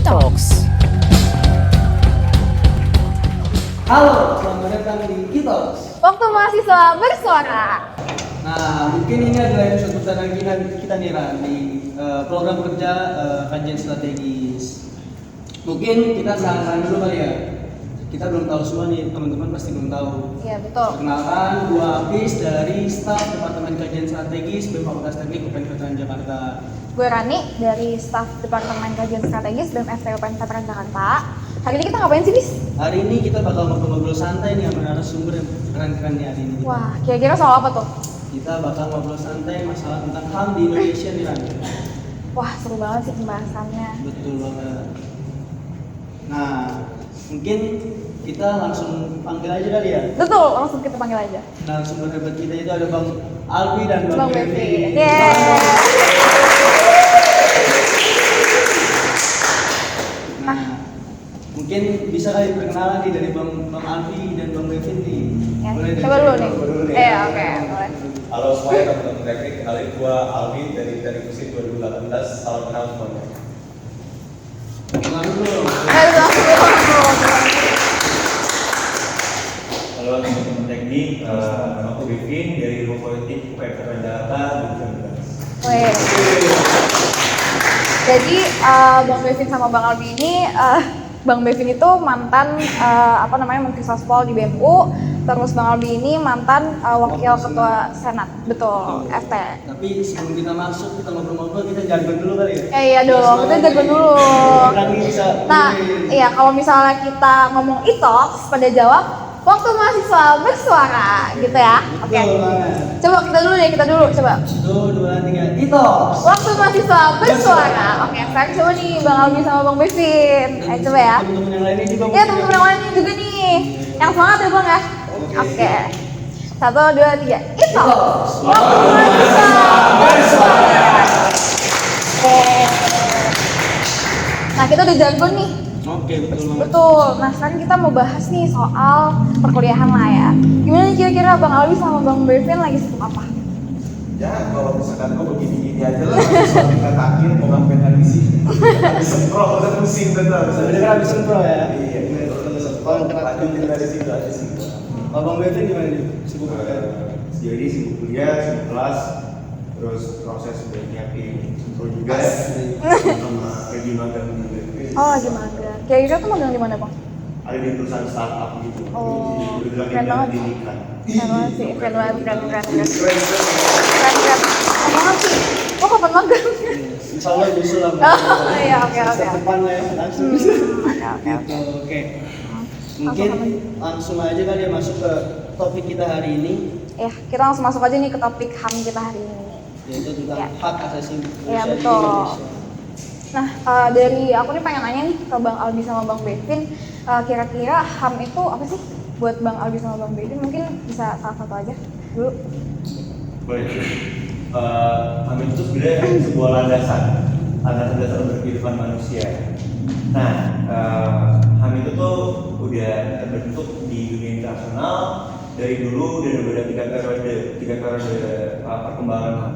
Talks. Halo, selamat datang di Kitos. Waktu mahasiswa bersuara. Nah, mungkin ini adalah episode perdana kita nih Ran, di program kerja kajian strategis. Mungkin kita kenalan dulu kali ya. Kita belum tahu semua nih, teman-teman pasti belum tahu. Iya betul. Perkenalkan, gua Apis dari staf Departemen Kajian Strategis BEM Fakultas Teknik UPN Veteran Jakarta. Gue Rani dari staf Departemen Kajian Strategis BEM FT UPN Veteran Jakarta. Hari ini kita ngapain sih, Bis? Hari ini kita bakal ngobrol-ngobrol santai nih sama narasumber yang keren-keren nih hari ini. Wah, kira-kira soal apa tuh? Kita bakal ngobrol santai masalah tentang HAM di Indonesia nih Ran. Wah, seru banget sih pembahasannya. Betul banget. Nah, mungkin kita langsung panggil aja kali ya. Betul, langsung kita panggil aja. Narasumber hebat kita itu ada Bang Albi dan Bang Bevi. Nah, mungkin bisa kali perkenalan nih dari Bang Albi dan Bang Bevi nih. Ya, Boleh coba dulu nih. Oke, boleh. Halo semuanya teman-teman teknik, kenalin gua Alvin dari Kursi 2018. Salam kenal semuanya. Perkenalan dulu. Halo teman-teman teknik, nama aku Bevin dari Ilmu Politik UPN Veteran Jakarta 2019. Wih. Jadi Bang Bevin sama Bang Albi ini, Bang Bevin itu mantan Menteri Sospol di BMU, terus Bang Albi ini mantan wakil ketua Senat, betul, FT. Tapi sebelum kita masuk, kita ngobrol-ngobrol, kita jargon dulu kali ya. Iya dong, kita jargon dulu. Nah, iya kalau misalnya kita ngomong e-talks, pada jawab waktu mahasiswa bersuara, gitu ya. Oke. Coba kita dulu, coba. 1, 2, 3, Kitos. Waktu mahasiswa bersuara. Oke, sekarang coba nih Bang Albi sama Bang Bevin. Ayo coba ya. Teman-teman yang lainnya juga. Iya, teman-teman yang lainnya juga nih. Yang semangat ya Bang ya. Oke. 1, 2, 3. Itu. Waktu mahasiswa bersuara. Oke. Nah, kita udah jargon nih. Oke, betul banget. Betul. Nah, sekarang kita mau bahas nih soal perkuliahan lah ya. Gimana nih kira-kira Bang Albi sama Bang Bevin lagi sibuk apa? Ya kalau misalkan gua begini-gini aja lah, suami ngatakin mau ngapain lagi sih? Habis semprot, udah pusing betul. Sebenarnya habis sempro ya. Iya, kalau lanjutin dari situ aja sih. Bang Bevin gimana nih? Sibuk apa? Sejauh ini sibuk kuliah, sibuk kelas, terus proses udah nyiapin sempro juga ya, sama pergi magang juga. Oh, lagi magang. Kira-kira tuh magang di mana, Bang? Ada di perusahaan startup gitu. Oh, Jadi keren banget. pendidikan. Keren banget sih, keren banget. Keren banget sih. Lo kapan magang? Insya Allah justru lah. Oh, iya, oke. Depan lah ya, langsung. Oke. Oke. Mungkin langsung aja kali ya masuk ke topik kita hari ini, Ya, kita langsung masuk aja nih ke topik HAM kita hari ini. yaitu tentang Ya. hak asasi Iya, manusia di betul. Indonesia. Nah, dari aku nih pengen nanya nih ke Bang Albi sama Bang Bevin, kira-kira HAM itu apa sih? Buat Bang Albi sama Bang Bevin mungkin bisa salah satu aja dulu. Boleh. HAM itu sebenarnya sebuah landasan dasar berkehidupan manusia. Nah, HAM itu tuh udah terbentuk di dunia internasional dari dulu dan udah ada tiga periode perkembangan HAM.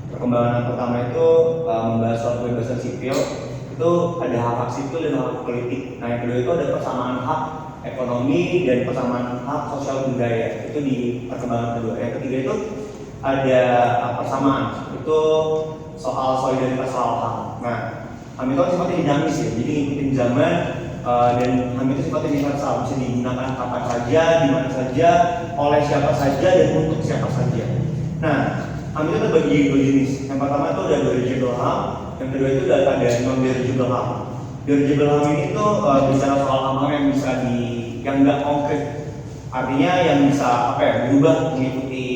Perkembangan pertama itu membahas soal kebebasan sipil, itu ada hak sipil dan hak politik. Nah, yang kedua itu ada persamaan hak ekonomi dan persamaan hak sosial budaya, itu di perkembangan kedua. Yang ketiga itu ada persamaan, itu soal solidaritas soal HAM. Nah, HAM itu kan sifatnya dinamis ya, jadi ngikutin zaman, dan HAM itu sifatnya universal, bisa digunakan kapan saja, di mana saja, oleh siapa saja, dan untuk siapa saja. Nah, HAM itu terbagi jadi dua jenis. Yang pertama itu ada dirigible HAM, yang kedua itu ada non-dirigible HAM. Dirigible HAM ini tuh bicara soal HAM yang bisa yang nggak konkret, artinya yang bisa berubah mengikuti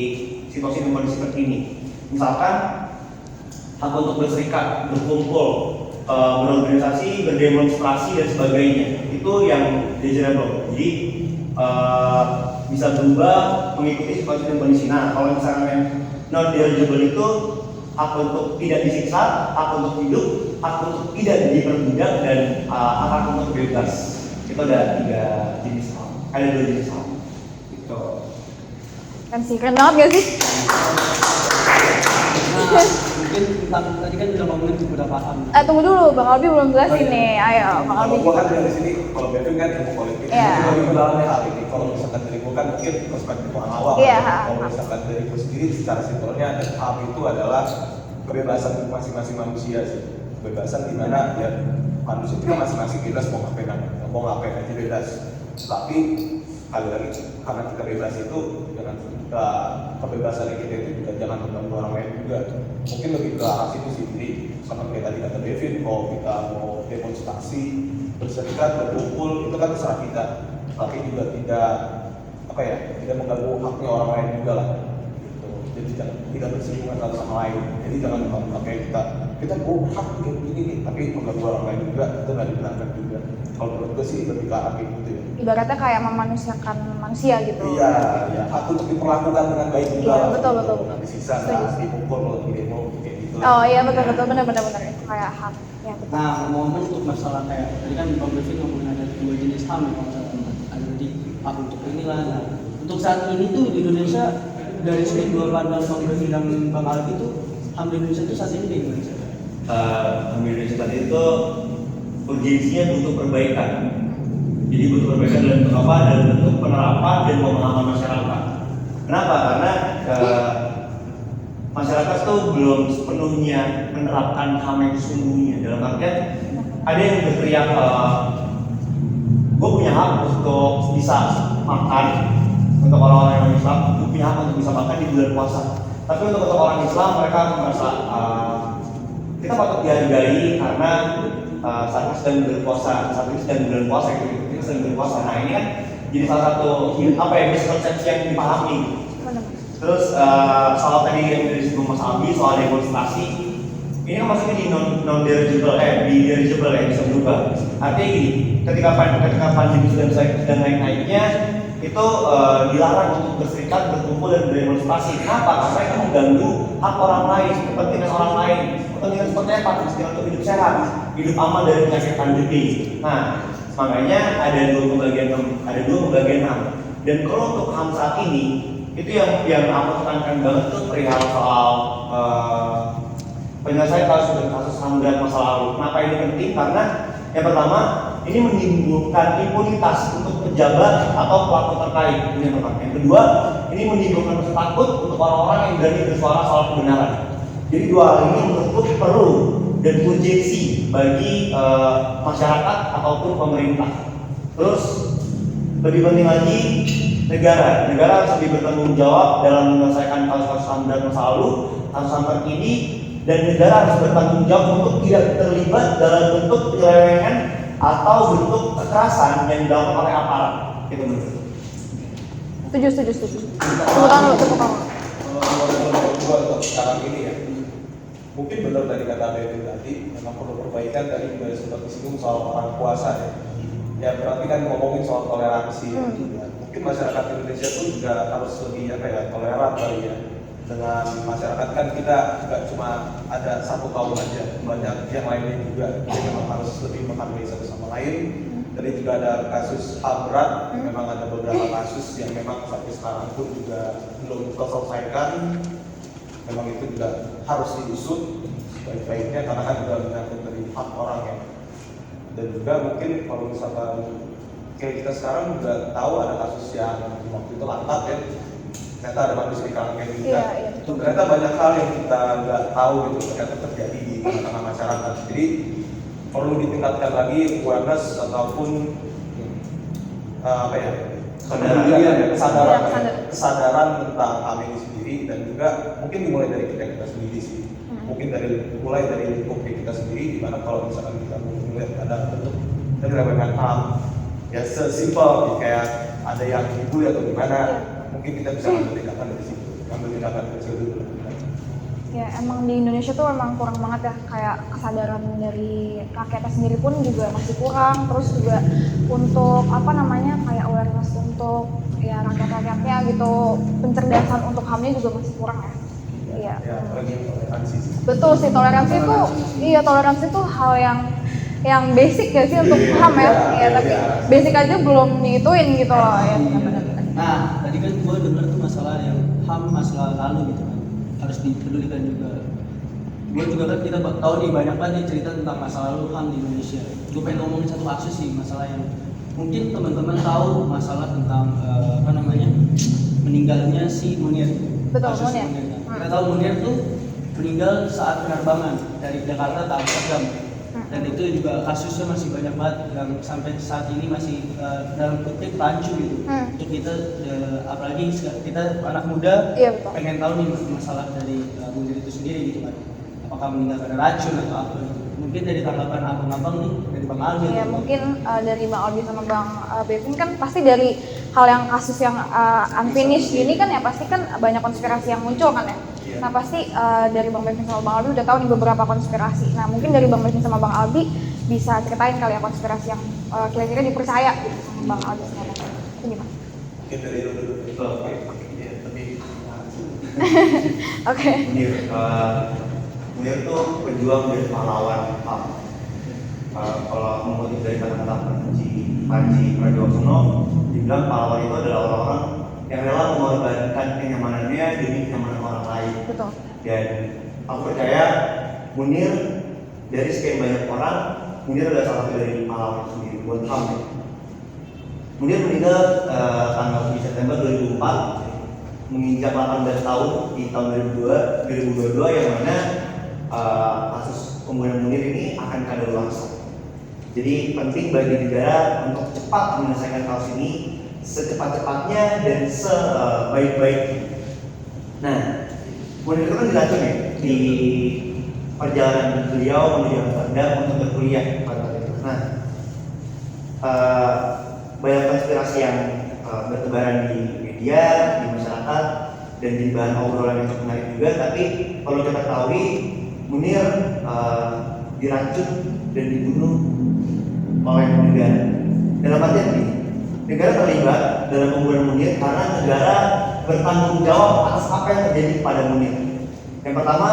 situasi dan kondisi terkini. Misalkan hak untuk berserikat, berkumpul, berorganisasi, berdemonstrasi dan sebagainya, itu yang dirigible. Jadi bisa berubah mengikuti situasi dan kondisi. Nah, kalau misalnya non-dirigible itu hak untuk tidak disiksa, hak untuk hidup, hak untuk tidak diperbudak, dan hak untuk bebas. Itu ada dua jenis hak. Gitu. Keren banget gak sih? Nah, mungkin tentang tadi kan udah ngomongin beberapa HAM. Tunggu dulu, Bang Albi belum jelasin nih. Ayo, Bang Albi. Kalau gua kan dari sini, kalau Bevin kan ilmu politik, Iya. jadi lebih mendalamnya hal ini. Kalau misalkan dari gua kan mungkin perspektif orang awam. Iya. Kalau misalkan dari gua sendiri, secara simpelnya HAM itu adalah kebebasan masing-masing manusia sih. Kebebasan di mana ya manusia itu masing-masing bebas mau ngapain aja bebas. Tapi kali lagi karena kita bebas itu jangan kita kebebasan kita itu juga jangan mengganggu orang lain juga. Mungkin lebih ke arah situ sih. Jadi sama kayak tadi kata Devin, kalau kita mau demonstrasi, berserikat, berkumpul itu kan terserah kita. Tapi juga tidak mengganggu haknya orang lain juga lah. Gitu. Jadi tidak bersinggungan satu sama lain. Jadi jangan pakai kita hak begini nih, tapi mengganggu orang lain juga itu nggak dibenarkan juga. Kalau menurut gue sih lebih ke arah gitu ya. Ibaratnya kayak memanusiakan manusia gitu. Iya, hak untuk diperlakukan dengan baik juga. Iya, lah. betul. Disisa, dipukul, didemo, kayak gitu. Oh iya benar itu kayak hak. Ya betul. Nah, ngomong untuk masalah kayak tadi kan Bang Bevin ngomongin ada 2 jenis HAM ya, kalau nggak salah. Ada di hak untuk inilah. Nah, untuk saat ini tuh di Indonesia dari sudut dua pandang Bang Bevin dan Bang Aldi itu HAM di Indonesia itu saat ini di Indonesia. HAM di Indonesia tadi itu urgensinya butuh perbaikan. Jadi butuh perbaikan dalam bentuk apa? Dalam bentuk penerapan dan pemahaman masyarakat. Kenapa? Karena masyarakat tuh belum sepenuhnya menerapkan HAM yang sesungguhnya. Dalam artian ada yang berteriak, gue punya hak untuk bisa makan untuk orang-orang yang Islam, gue punya hak untuk bisa makan di bulan puasa. Tapi untuk orang Islam mereka merasa kita patut dihargai karena saat ini sedang bulan puasa, kita sedang bulan puasa. Nah ini kan jadi salah satu miskonsepsi yang dipahami. Terus soal tadi yang dari sebelum Mas Albi soal demonstrasi, ini kan maksudnya di non dirigible yang bisa berubah. Artinya gini, ketika pandemi sedang naik-naiknya itu dilarang untuk berserikat, berkumpul dan berdemonstrasi. Kenapa? Karena itu mengganggu hak orang lain, kepentingan orang lain. Kepentingan seperti apa? Kepentingan untuk hidup sehat, hidup aman dari penyakit pandemi. Nah, makanya ada dua pembagian HAM. Dan kalau untuk HAM saat ini itu yang aku tekankan banget tuh perihal soal penyelesaian kasus HAM berat masa lalu. Kenapa ini penting? Karena yang pertama ini menimbulkan impunitas untuk pejabat atau pelaku terkait. Ini yang pertama. Yang kedua, ini menimbulkan rasa takut untuk orang-orang yang berani bersuara soal kebenaran. Jadi dua hal ini menurutku perlu dan urgensi bagi masyarakat ataupun pemerintah. Terus lebih penting lagi negara harus lebih bertanggung jawab dalam menyelesaikan kasus-kasus HAM berat masa lalu, kasus HAM terkini, dan negara harus bertanggung jawab untuk tidak terlibat dalam bentuk penyelewengan atau bentuk kekerasan yang dilakukan oleh aparat. Itu menurut. Setuju. Tepuk tangan dulu. Kalau untuk sekarang ini ya, mungkin benar tadi kata Bevin tadi, memang perlu perbaikan. Tadi juga sempat disinggung soal orang puasa ya. Ya berarti kan ngomongin soal toleransi. Ya. Mungkin masyarakat Indonesia pun juga harus lebih toleran kali ya. Dengan masyarakat kan kita nggak cuma ada satu kaum aja, banyak yang lainnya juga. Jadi memang harus lebih menghargai satu sama lain. Tadi juga ada kasus HAM berat, memang ada beberapa kasus yang memang sampai sekarang pun juga belum terselesaikan. Memang itu juga harus diusut sebaik-baiknya karena kan juga menyangkut dari hak orang ya. Dan juga mungkin kalau misalkan kayak kita sekarang juga tahu ada kasus yang waktu itu lantak ya, ternyata ada manusia di kalangan kita. Iya. Ternyata banyak hal yang kita nggak tahu gitu ternyata terjadi di tengah-tengah masyarakat. Jadi perlu ditingkatkan lagi awareness ataupun kesadaran tentang hal ini sendiri, dan juga mungkin dimulai dari kita sendiri sih. Mungkin mulai dari lingkup kita sendiri, di mana kalau misalkan kita melihat ada bentuk penyelewengan HAM ya sesimpel kayak ada yang dibully atau gimana, mungkin kita bisa ambil tindakan dari situ, Ya emang di Indonesia tuh emang kurang banget ya, kayak kesadaran dari rakyatnya sendiri pun juga masih kurang. Terus juga untuk kayak awareness untuk ya rakyat-rakyatnya gitu, pencerdasan untuk HAM-nya juga masih kurang ya. Iya. Betul sih, toleransi itu hal yang basic ya sih untuk HAM ya. Iya, tapi basic aja belum diituin gitu loh ya. Nah, tadi kan gue dengar tuh masalah yang HAM masalah lalu gitu kan, harus dipedulikan juga. gue juga kan kita tahu nih banyak banget nih cerita tentang masa lalu HAM di Indonesia. Gue pengen ngomongin satu kasus sih, masalah yang mungkin teman-teman tahu, masalah tentang meninggalnya si Munir. Betul, Kasus Munir. Kita tahu Munir tuh meninggal saat penerbangan dari Jakarta ke Amsterdam. Dan itu juga kasusnya masih banyak banget yang sampai saat ini masih dalam kutip rancu gitu. Untuk kita apalagi kita anak muda Iya, betul. pengen tahu nih masalah dari Munir itu sendiri gitu kan. Apakah meninggal karena racun atau apa? Mungkin dari tanggapan abang-abang nih, dari Bang Aldi. Iya, mungkin dari Bang Aldi sama Bang Bevin kan pasti dari hal yang kasus yang unfinished ini kan ya pasti kan banyak konspirasi yang muncul kan ya. Nah pasti dari Bang Bevin sama Bang Aldi udah tahu nih beberapa konspirasi. Nah mungkin dari Bang Bevin sama Bang Aldi bisa ceritain kali ya konspirasi yang kira-kira dipercaya gitu sama Bang Aldi sama Bang Aldi. Itu gimana? Mungkin dari dulu. Ya, lebih. Oke. Munir tuh pejuang dan pahlawan HAM. Kalau mengutip dari kata-kata Panji Pragiwaksono, dibilang pahlawan itu adalah orang-orang yang rela mengorbankan kenyamanannya demi kenyamanan orang lain. Betul. Dan aku percaya Munir dari sekian banyak orang, Munir adalah salah satu dari pahlawan sendiri buat HAM. Munir meninggal tanggal 7 September 2004, menginjak 18 tahun di tahun 2022 yang mana kasus pembunuhan Munir ini akan kadaluarsa. Jadi penting bagi negara untuk cepat menyelesaikan kasus ini secepat-cepatnya dan sebaik-baiknya. Nah, Munir itu kan diracun ya di perjalanan beliau menuju Amsterdam untuk berkuliah pada saat itu. Nah, banyak konspirasi yang bertebaran di media, di masyarakat, dan di bahan obrolan yang cukup menarik juga. Tapi kalau kita ketahui, Munir diracun dan dibunuh oleh negara. Dalam artian ini, negara terlibat dalam pembunuhan Munir karena negara bertanggung jawab atas apa yang terjadi pada Munir. Yang pertama,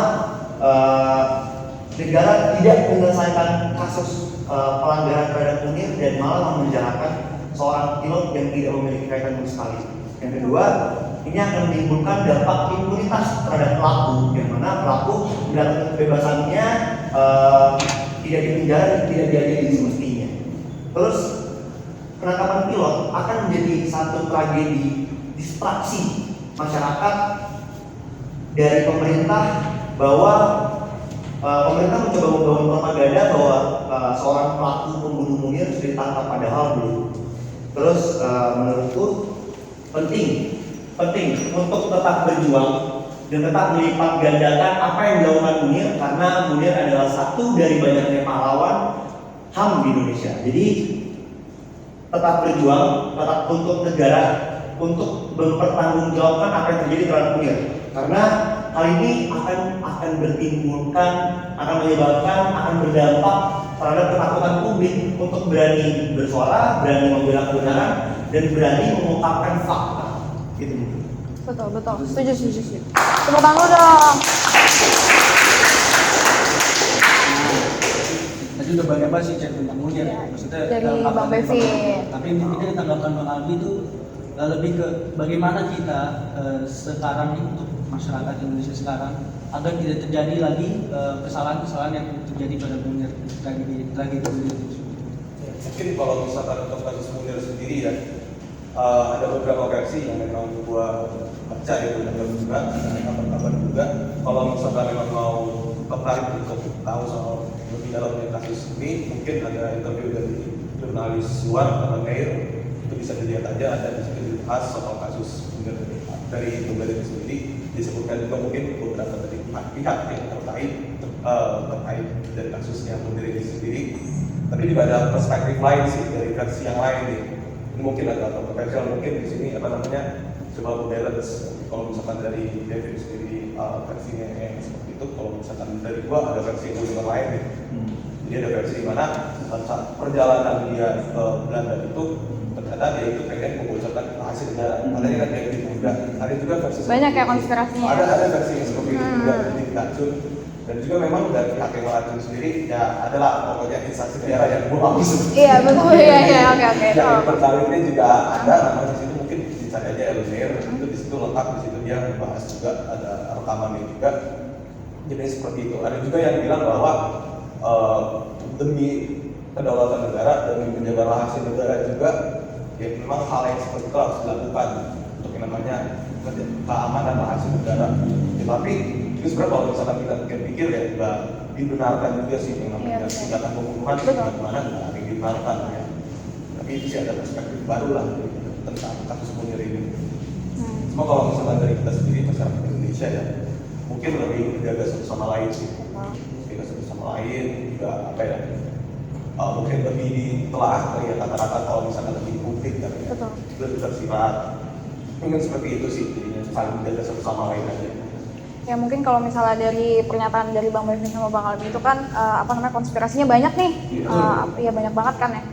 negara tidak menyelesaikan kasus pelanggaran terhadap Munir dan malah memenjarakan seorang pilot yang tidak memiliki kaitan sama sekali. Yang kedua, ini akan menimbulkan dampak impunitas terhadap pelaku, yang mana pelaku mendapatkan kebebasannya tidak dipenjara dan tidak diadili semestinya. Terus penangkapan pilot akan menjadi satu tragedi distraksi masyarakat dari pemerintah bahwa pemerintah mencoba membangun propaganda bahwa seorang pelaku pembunuh Munir sudah ditangkap padahal belum. Terus menurutku penting untuk tetap berjuang dan tetap melipat gandakan apa yang dilakukan Munir, karena Munir adalah satu dari banyaknya pahlawan HAM di Indonesia. Jadi tetap berjuang, tetap untuk negara, untuk mempertanggungjawabkan apa yang terjadi terhadap Munir, karena hal ini akan bertimbulkan, akan menyebabkan, akan berdampak terhadap ketakutan publik untuk berani bersuara, berani membela kebenaran, dan berani mengungkapkan fakta. Gitu. Betul. Setuju. Tepuk tangan dong. Tadi udah banyak banget sih cerita tentang Munir ya. Maksudnya Dari tanggapan Bang Bevin. Tapi ini tanggapan Bang Aldi itu lebih ke bagaimana kita sekarang ini untuk masyarakat Indonesia sekarang agar tidak terjadi lagi kesalahan-kesalahan yang terjadi pada Munir, tragedi Munir itu. Mungkin kalau misalkan untuk kasus Munir sendiri ya, ada beberapa versi yang memang gua baca ya, dan juga kabar-kabar juga. Kalau misalkan memang mau tertarik untuk tahu soal lebih dalamnya kasus ini, mungkin ada interview dari jurnalis luar nama Meir, itu bisa dilihat aja, ada di situ dibahas soal kasus Munir dari Munir itu sendiri. Disebutkan juga mungkin beberapa dari pihak yang terkait dari kasusnya Munir ini sendiri. Tapi juga ada perspektif lain sih dari versi yang lain nih. Ini mungkin agak kontroversial, mungkin di sini coba balance. Kalau misalkan dari David sendiri versinya yang seperti itu, kalau misalkan dari gua ada versi yang lain nih. Jadi ada versi di mana saat perjalanan dia ke Belanda itu ternyata dia itu pengen membocorkan rahasia negara. Katanya kan dia juga. Ada juga versi Banyak ya konspirasinya. Ada versi yang seperti itu juga, jadi diracun. Dan juga memang dari pihak yang meracun sendiri ya adalah pokoknya instansi negara yang bohong. Iya betul ya, oke. Yang pertama juga ada, namanya di situ mungkin dicari aja Elmer, itu di situ lengkap, di situ dia membahas juga ada rekamannya juga. jenis seperti itu. Ada juga yang bilang bahwa demi kedaulatan negara, demi menjaga rahasia negara juga, ya memang hal yang seperti itu harus dilakukan untuk yang namanya keamanan rahasia negara. Ya, tapi itu sebenarnya kalau misalkan kita pikir ya juga dibenarkan juga sih yang namanya tindakan pembunuhan di mana juga ada yang dibenarkan ya. Tapi itu sih ada perspektif baru lah tentang kasus Munir ini. Cuma kalau misalkan dari kita sendiri masyarakat Indonesia ya mungkin lebih menjaga satu sama lain sih, menjaga satu sama lain juga apa ya, mungkin lebih ditelaah ya kata-kata kalau misalkan lebih publik kan ya, lebih tersirat, mungkin seperti itu sih jadinya saling menjaga satu sama lain aja. Ya mungkin kalau misalnya dari pernyataan dari Bang Bevin sama Bang Albi itu kan konspirasinya banyak nih, ya banyak banget kan ya.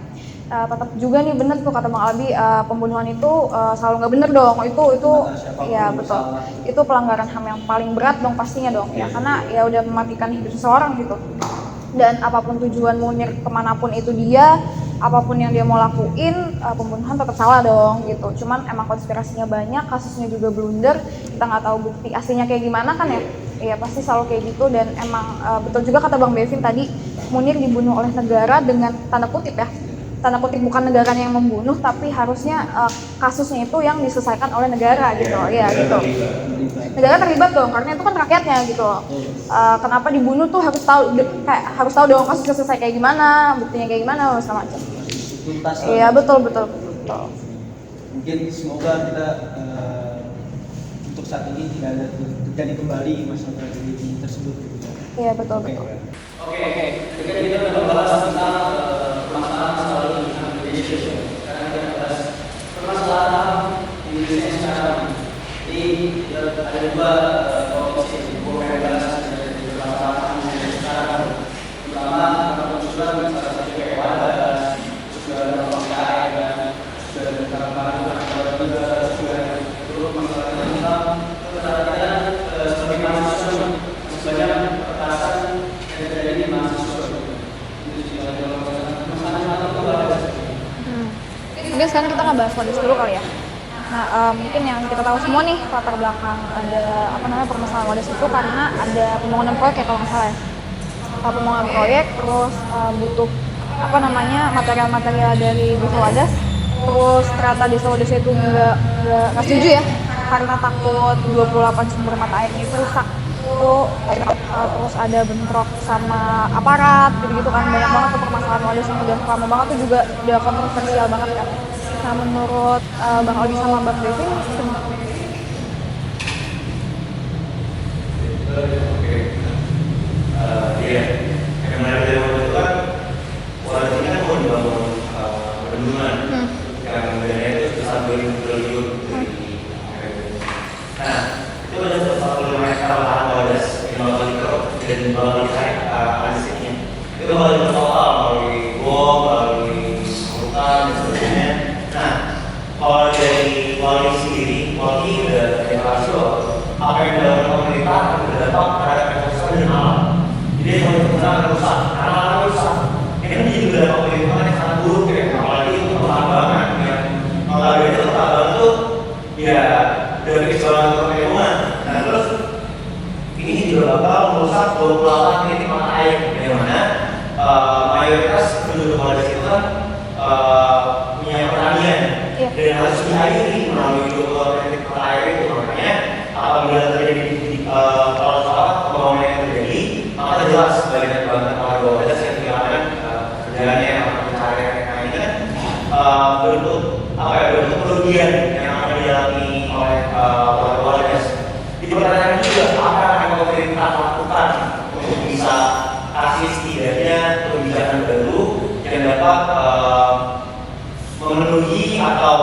Tetap juga nih bener tuh kata Bang Albi, pembunuhan itu selalu nggak bener dong, itu ya betul, itu pelanggaran HAM yang paling berat dong pastinya dong ya, karena ya udah mematikan hidup seseorang gitu. Dan apapun tujuan Munir kemanapun itu dia, apapun yang dia mau lakuin, pembunuhan tetap salah dong gitu. Cuman emang konspirasinya banyak, kasusnya juga blunder, kita nggak tahu bukti aslinya kayak gimana kan ya. Iya pasti selalu kayak gitu, dan emang betul juga kata Bang Bevin tadi, Munir dibunuh oleh negara dengan tanda kutip ya, tanda kutip bukan negaranya yang membunuh, tapi harusnya kasusnya itu yang diselesaikan oleh negara gitu ya gitu. Negara terlibat dong, karena itu kan rakyatnya gitu loh. Kenapa dibunuh tuh harus tahu dong kasusnya selesai kayak gimana, buktinya kayak gimana, segala macam. Iya betul. Mungkin semoga kita untuk saat ini tidak ada terjadi kembali masalah tragedi tersebut. Iya betul. Oke. Ketika kita membahas tentang permasalahan masalah ini di Indonesia, sekarang kita bahas permasalahan di Indonesia sekarang. Jadi ada dua topik yang boleh bahas dari permasalahan di Indonesia sekarang. Pertama, kemunculan salah satu kewajiban, juga ada pemakai dan juga ada tentang juga turut masalah tentang keterkaitan sebagai mahasiswa sebanyak perkarasan yang terjadi di mahasiswa. Mungkin sekarang kita ngebahas kondisi dulu kali ya. Nah, mungkin yang kita tahu semua nih latar belakang ada permasalahan Wadas itu karena ada pembangunan proyek ya kalau nggak salah ya. Pembangunan proyek, terus butuh material-material dari Desa Wadas, terus ternyata Desa Wadas itu nggak setuju ya karena takut 28 sumber mata airnya itu rusak. Terus ada bentrok sama aparat gitu kan, banyak banget tuh permasalahan Wadas yang udah lama banget tuh, juga udah kontroversial banget kan. Nah menurut Bang Aldi sama Bang Bevin Iya, yang menarik dari waktu itu kan Wadas ini kan mau dibangun bendungan yang dananya itu sampai 1 triliun. Nah, itu ada 1 hektar lahan Wadas yang bakal dikeruk dan bakal ditarik listriknya. Itu bakal dipersoal melalui bom, melalui hutan dan sebagainya. Nah, kalau dari Wali sendiri, Wali udah deklarasi apa yang dilakukan pemerintah akan berdampak terhadap ekosistem dan alam. Jadi kalau kita akan rusak, karena alam rusak, ini kan jadi berdampak lingkungan yang sangat buruk ya. Apalagi untuk pertambangan yang mengalami itu pertambangan itu ya dari keseluruhan lingkungan. Nah terus ini juga bakal merusak 28 titik mata air, yang mana mayoritas penduduk Wadas itu kan punya pertanian dan harus diairi melalui 28 titik mata air itu. Makanya apabila terjadi kalau salah pembangunan yang terjadi, maka jelas bagaimana bangunan warga Wadas yang kehilangan kerjaannya atau pencarian ini kan bentuk kerugian yang akan dialami oleh warga Wadas. Dipertanyakan juga apa yang pemerintah lakukan untuk bisa kasih setidaknya kebijakan baru yang dapat memenuhi atau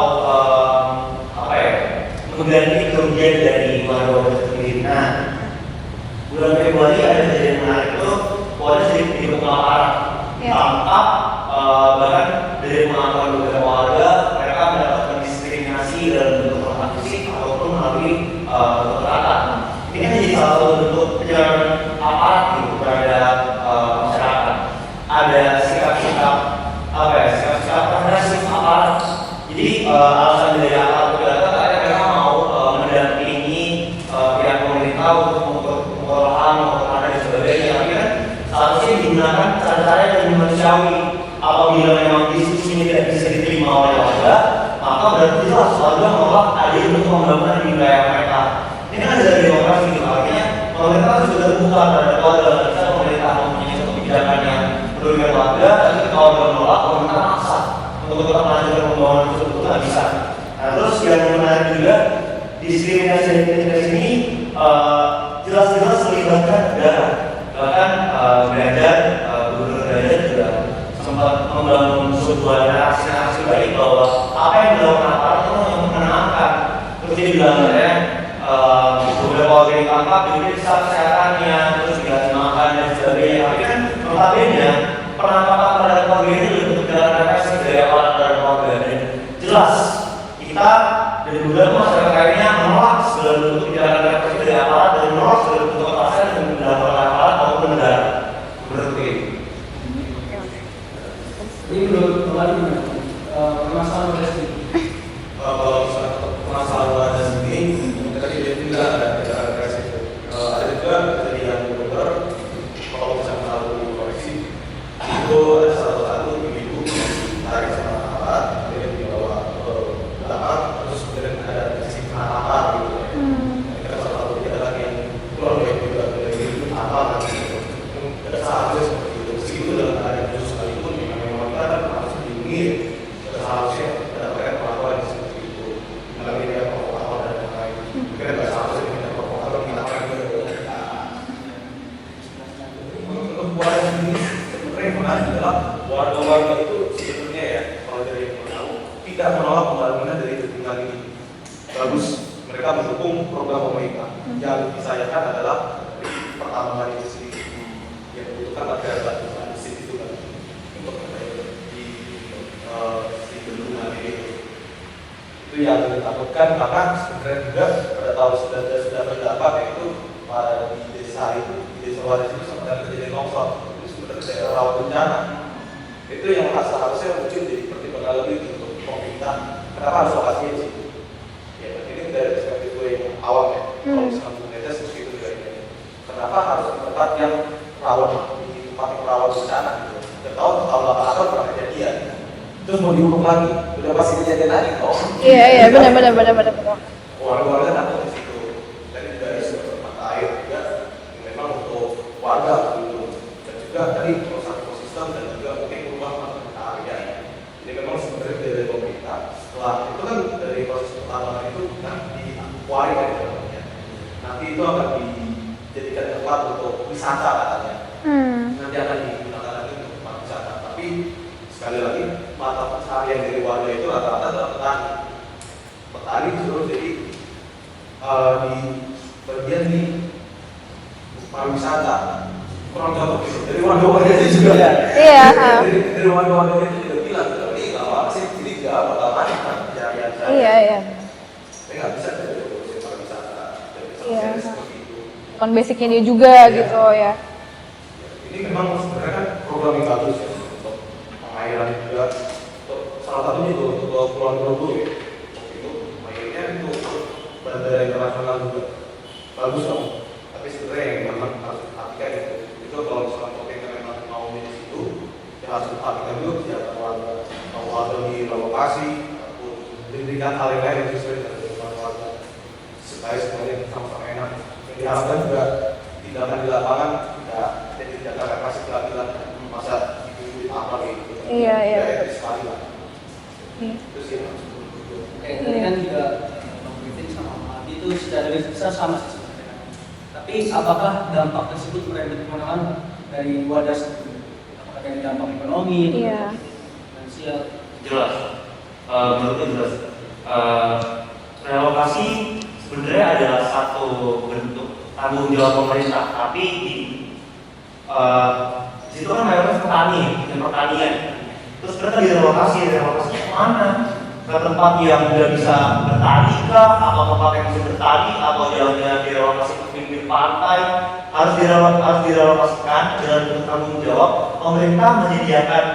mengganti kerugian dari warga Wadas sendiri. Nah, bulan Februari ada kejadian menarik itu Wadas di Pengalaman tangkap bahkan dari pengakuan beberapa warga mereka mendapatkan diskriminasi dalam bentuk kontak fisik ataupun melalui kekerasan. Ini kan jadi salah satu bentuk penjelasan aparat gitu terhadap masyarakat. Ada sikap-sikap progresif aparat. Jadi alasan dari aparat itu adalah mereka mau mendampingi pihak pemerintah untuk mengelola diskusi ini tidak bisa diterima oleh warga, maka berarti jelas warga menolak ada untuk pembangunan di wilayah mereka. Ini kan dari demokrasi gitu, artinya pemerintah sudah terbuka terhadap warga. Bisa pemerintah mempunyai satu kebijakan yang merugikan warga, tapi kalau warga menolak, pemerintah maksa untuk tetap melanjutkan pembangunan tersebut itu nggak bisa. Nah, terus yang menarik juga diskriminasi dan intimidasi ini jelas-jelas melibatkan negara. Bahkan gubernur Derajat juga sempat membangun sebuah narasi baik bahwa apa yang dilakukan aparat itu yang menenangkan. Terus dia bilang beberapa warga ditangkap, diperiksa kesehatannya, terus dikasih makan dan sebagainya. Tapi kan notabene penangkapan terhadap warga ini lebih bentuk jalan represi dari aparat terhadap warga. Dan jelas kita dan beberapa masyarakat lainnya menolak segala bentuk jalan represi dari aparat dan menolak segala bentuk kekerasan yang dilakukan aparat maupun negara. Menurut ini. Ini menurut kembali permasalahan Polres ini. Kalau misalnya permasalahan wadah sendiri, tadi dia juga ada represi. Ada juga kejadian benar, kalau misalnya melalui koreksi, itu ada satu ibu tarik sama aparat, kemudian dibawa ke belakang, terus kemudian ada sisi penangkapan gitu. Kita salah satu dia lagi yang keluar baik juga dari itu apa nanti ada seharusnya seperti itu. Meskipun dalam keadaan khusus sekalipun, memang kita harus dilindungi, seharusnya mendapatkan perlakuan seperti itu. Dalam ini ada provokator dan lain-lain. Kita nggak seharusnya kita provokator mengatakan untuk warga sendiri sebenarnya menarik adalah warga-warga itu sebenarnya ya kalau dari yang tahu tidak menolak pembangunan dari tinggal ini. Bagus, mereka mendukung program pemerintah. Yang disayangkan adalah pertambangan itu sendiri yang membutuhkan material batu andesit itu kan untuk di bendungan ini. Itu yang ditakutkan karena sebenarnya juga pada tahun 1998 yaitu pada di desa itu di desa Wadas itu sempat terjadi longsor. Itu sebenarnya daerah rawan bencana. Itu yang harusnya mungkin jadi pertimbangan lebih untuk pemerintah. Kenapa harus lokasinya di situ? Ya, ini dari perspektif gue yang awam ya. Kalau misalnya pemerintah seperti itu juga ini. Kenapa harus di tempat yang rawan di tempat yang rawan bencana gitu? Dan tahun 88 pernah kejadian. Terus mau dihukum lagi, udah pasti kejadian lagi kok. Iya, benar. Warga-warga takut di situ. Dan juga ada sumber mata air juga yang memang untuk warga gitu. Dan juga tadi perusahaan ekosistem dan juga mungkin perubahan mata area. Jadi memang sebenarnya dari pemerintah setelah itu kan dari proses pertambangan itu kan dikuari kan namanya. Nanti itu akan dijadikan tempat untuk wisata katanya. Nanti akan digunakan lagi untuk tempat wisata. Tapi sekali lagi mata pencaharian dari warga itu rata-rata adalah petani. Petani disuruh jadi di bagian di pariwisata kurang cocok gitu. Dari warga-warga itu juga ya. Iya. Dari warga-warga itu juga bilang, tapi nggak apa sih, jadi nggak bakal naik kan pencaharian saya. Iya. Tapi nggak bisa dari urusan pariwisata. Iya. Seperti itu. Bukan basicnya dia juga gitu ya. Ini memang sebenarnya kan program yang bagus ya untuk pengairan juga. Untuk salah satunya itu untuk Pulau Progo ya. Itu akhirnya itu bandara internasional juga bagus dong. Tapi sebenarnya yang memang harus diperhatikan itu kalau misalnya pemerintah memang mau di situ, ya harus diperhatikan juga kesejahteraan warga. Kalau warga di relokasi ataupun diberikan hal yang lain yang sesuai dengan kehidupan warga supaya semuanya sama-sama enak. Yang diharapkan juga tindakan di lapangan tidak akan kasih keadilan masa di apa gitu. Iya. Sekali lah. Itu sih. Tadi kan juga Bang Griffin sama Pak Adi itu secara garis besar sama sih sebenarnya. Tapi apakah dampak tersebut merembet kemana-mana dari Wadas? Apakah dari dampak ekonomi, Iya. finansial? Jelas. Menurutnya jelas. Relokasi sebenarnya adalah satu bentuk tanggung jawab pemerintah, tapi di situ kan mayoritas petani dan pertanian. Terus mereka direlokasinya kemana? Ke tempat yang tidak bisa bertani kah? Atau tempat yang bisa bertani? Atau jalan-jalan direlokasi ke pinggir pantai? Harus direlokasikan dengan bentuk tanggung jawab. Pemerintah menyediakan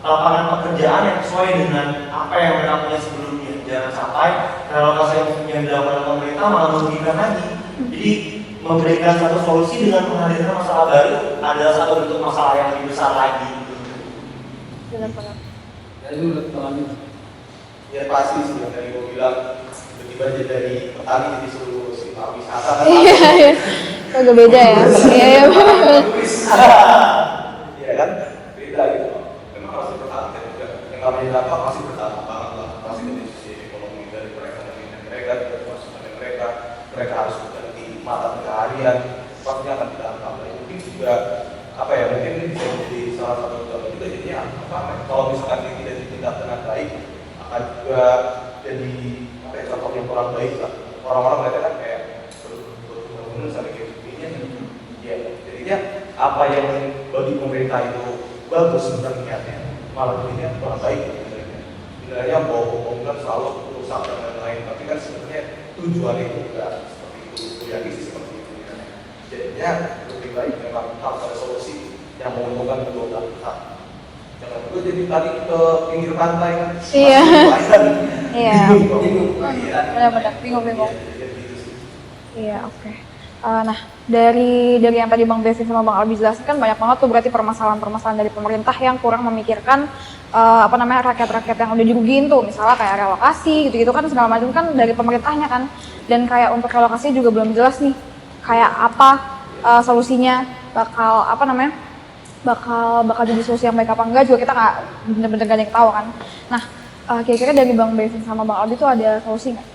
lapangan pekerjaan yang sesuai dengan apa yang mereka punya sebelumnya. Jangan sampai relokasi yang dilakukan oleh pemerintah malah merugikan lagi. Jadi memberikan satu solusi dengan menghadirkan masalah baru adalah satu bentuk masalah yang lebih besar lagi. Benar. Dari dulu pengalaman. Ya pasti sih yang tadi gue bilang tiba-tiba aja dari petani jadi suruh si pariwisata kan. Iya. Agak beda ya. Iya. Iya kan? Beda gitu loh. Memang harus dipertahankan juga. Yang namanya dampak pasti bertambah banget lah. Pasti dari sisi ekonomi, dari perekonomian mereka, dari pemasukan mereka. Mereka harus menjadi mata pencaharian. Pastinya akan berdampak. Dan mungkin juga apa ya? Mungkin ini bisa menjadi salah satu contoh juga jadinya apa? Kalau misalkan ini tidak ditindak dengan baik, akan juga jadi apa ya, contoh yang kurang baik lah. Orang-orang mereka kan kayak benar-benar sampai kayak begini ya. Jadinya apa yang bagi pemerintah itu bagus sebenarnya niatnya, malah jadinya kurang baik sebenarnya bohong-bohongan selalu rusak dan lain-lain, tapi kan sebenarnya tujuannya itu enggak seperti itu, yakin sih seperti itu ya. Jadinya lebih baik memang harus ada solusi yang menguntungkan kedua belah pihak. Jangan juga jadi tadi ke pinggir pantai kan. Iya. Iya. Bingung. Benar-benar bingung-bingung. Iya, oke. Nah, dari yang tadi Bang Devin sama Bang Albi jelaskan kan banyak banget tuh berarti permasalahan-permasalahan dari pemerintah yang kurang memikirkan rakyat-rakyat yang udah dirugiin tuh, misalnya kayak relokasi gitu-gitu kan segala macam kan dari pemerintahnya kan. Dan kayak untuk relokasi juga belum jelas nih kayak apa solusinya, bakal jadi solusi yang baik apa enggak juga kita nggak bener-bener gak ada yang tahu kan. Nah, kira-kira dari Bang Devin sama Bang Albi tuh ada solusi nggak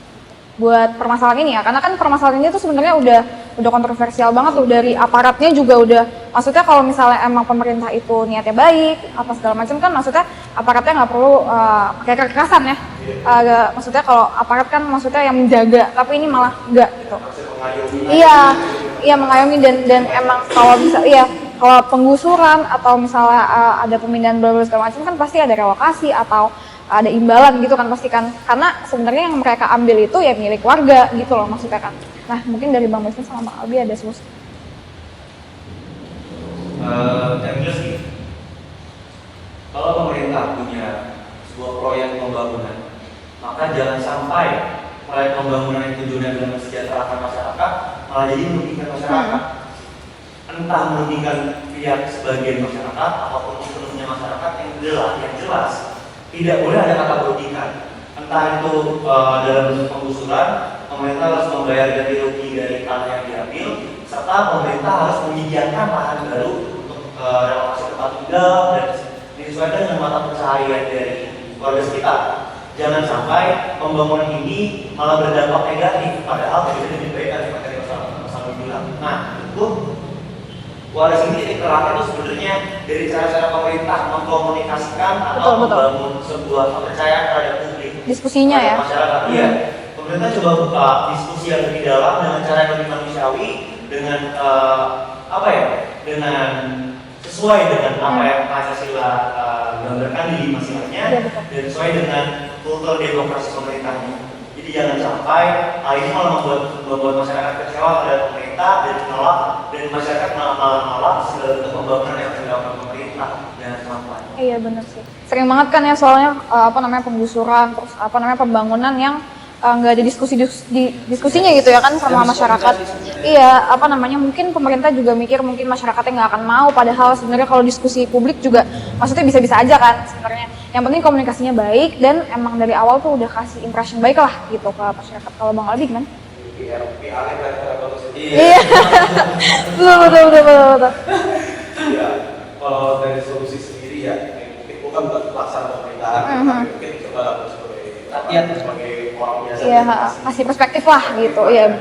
buat permasalahan ini ya? Karena kan permasalahan ini tuh sebenarnya udah kontroversial banget tuh, dari aparatnya juga udah, maksudnya kalau misalnya emang pemerintah itu niatnya baik apa segala macam kan, maksudnya aparatnya nggak perlu pakai kekerasan ya. Maksudnya kalau aparat kan maksudnya yang menjaga, tapi ini malah enggak gitu. Iya mengayomi dan emang kalau bisa kalau penggusuran atau misalnya ada pemindahan segala macam kan pasti ada relokasi atau ada imbalan gitu kan pasti kan, karena sebenarnya yang mereka ambil itu ya milik warga gitu loh maksudnya kan. Nah mungkin dari Bang Mesmin sama Bang Albi ada solusi. Yang jelas nih, kalau pemerintah punya sebuah proyek pembangunan, maka jangan sampai proyek pembangunan yang tujuannya adalah mensejahterakan masyarakat malah jadi merugikan masyarakat. Entah merugikan pihak sebagian masyarakat ataupun sepenuhnya masyarakat, yang jelas tidak boleh ada kata merugikan. Entah itu dalam bentuk penggusuran, pemerintah harus membayar ganti rugi dari tanah yang diambil, serta pemerintah harus menyediakan lahan baru untuk relokasi tempat tinggal dan disesuaikan dengan mata pencaharian dari warga sekitar. Jangan sampai pembangunan ini malah berdampak negatif, padahal tidak lebih baik dari materi masalah bilang. Nah, itu waris ini titik terangnya itu sebenarnya dari cara-cara pemerintah mengkomunikasikan atau membangun sebuah kepercayaan terhadap publik, diskusinya ya masyarakat. Iya, pemerintah coba buka diskusi yang lebih dalam dengan cara yang lebih manusiawi, dengan dengan sesuai dengan apa yang Pancasila gambarkan di masing-masingnya, dan sesuai dengan kultur demokrasi pemerintahnya. Jadi jangan sampai hal ini malah membuat masyarakat kecewa terhadap pemerintah dan menolak, dan masyarakat malah menolak segala bentuk pembangunan yang dilakukan pemerintah. Jangan sampai. Iya benar sih, sering banget kan ya soalnya penggusuran terus pembangunan yang nggak ada diskusinya gitu ya kan sama masyarakat. Iya mungkin pemerintah juga mikir mungkin masyarakatnya nggak akan mau, padahal sebenarnya kalau diskusi publik juga maksudnya bisa-bisa aja kan sebenarnya. Yang penting komunikasinya baik dan emang dari awal tuh udah kasih impression baik lah gitu ke masyarakat. Kalau Bang Albi gimana? Iya. Betul. Iya, kalau dari solusi sendiri ya mungkin bukan pelaksanaan pemerintahan, tapi mungkin coba lah sebagai orang biasa. Iya, kasih perspektif lah gitu. Iya.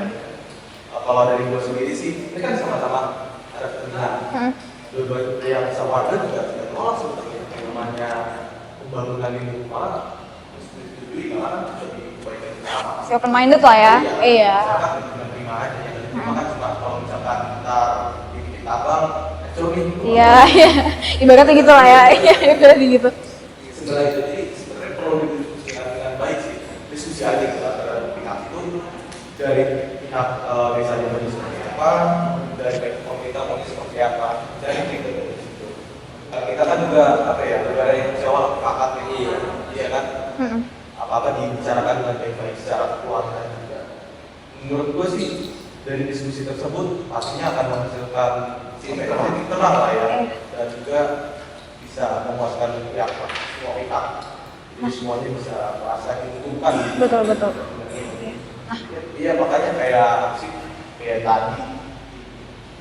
Kalau dari gue sendiri sih, ini kan sama-sama ada kepentingan. Dua-dua yang sewarga juga tidak menolak sebenarnya yang namanya pembangunan ini, malah disetujui malah bisa diberikan bersama. Si open minded lah ya. Iya. Menerima aja ya. Terima kan cuma kalau misalkan kita bikin tabang, curumin. Iya. Ibaratnya gitu lah ya. Iya, ibaratnya gitu. Segala itu jadi sebenarnya perlu didiskusikan dengan baik sih. Diskusi aja kita antara pihak itu, dari pihak desanya mau seperti apa, dari pemerintah mau seperti apa, dari kita dari situ. Kita kan juga negara yang sewa pakat ini, iya kan? Apa-apa dibicarakan dengan baik-baik secara keluarga juga. Menurut gue sih dari diskusi tersebut pastinya akan menghasilkan titik terang lah ya, dan juga bisa memuaskan pihak semua pihak. jadi semuanya bisa merasa diuntungkan. Betul betul. Iya makanya kayak sih kayak tadi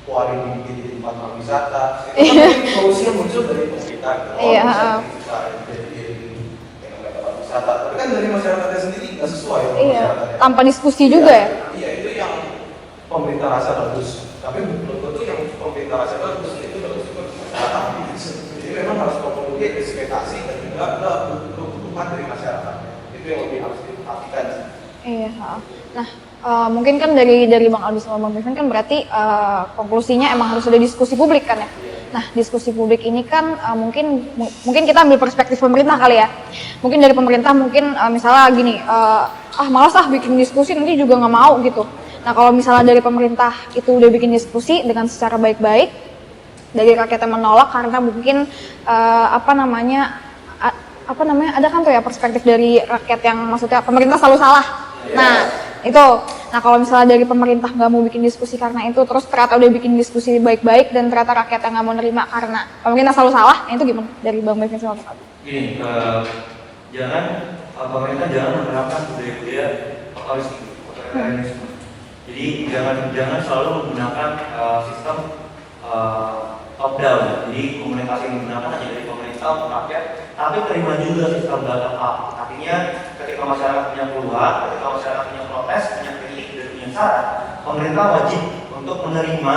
Kuari dibikin di tempat wisata, itu kan solusinya muncul dari pemerintah. Iya. Bisa jadi tempat wisata, tapi kan dari masyarakatnya sendiri nggak sesuai. Iya. Tanpa diskusi juga ya. Iya itu yang pemerintah rasa bagus. Tapi menurut itu yang pemerintah rasa bagus itu bagus juga di masyarakat. Jadi memang harus memenuhi ekspektasi dan juga kebutuhan dari masyarakat. Itu yang lebih harus diperhatikan. Iya. Nah, mungkin kan dari Bang Aldi sama Bang Bevin kan berarti konklusinya emang harus ada diskusi publik kan ya. Nah, diskusi publik ini kan mungkin kita ambil perspektif pemerintah kali ya. Mungkin dari pemerintah mungkin misalnya gini, malas bikin diskusi nanti juga nggak mau gitu. Nah, kalau misalnya dari pemerintah itu udah bikin diskusi dengan secara baik-baik, dari rakyat yang menolak karena mungkin ada kan tuh ya perspektif dari rakyat yang maksudnya pemerintah selalu salah. Nah, itu. Nah, kalau misalnya dari pemerintah nggak mau bikin diskusi karena itu, terus ternyata udah bikin diskusi baik-baik dan ternyata rakyat yang nggak mau nerima karena pemerintah selalu salah, nah itu gimana dari Bang Bevin sama Bang Aldi? Gini, pemerintah jangan menerapkan budaya-budaya otoritarianisme. Jadi jangan selalu menggunakan sistem top down. Jadi komunikasi yang digunakan hanya dari pemerintah untuk rakyat, tapi terima juga sistem bottom up. Artinya ketika masyarakat punya keluhan, ketika masyarakat punya protes, punya kritik dan punya saran, pemerintah wajib untuk menerima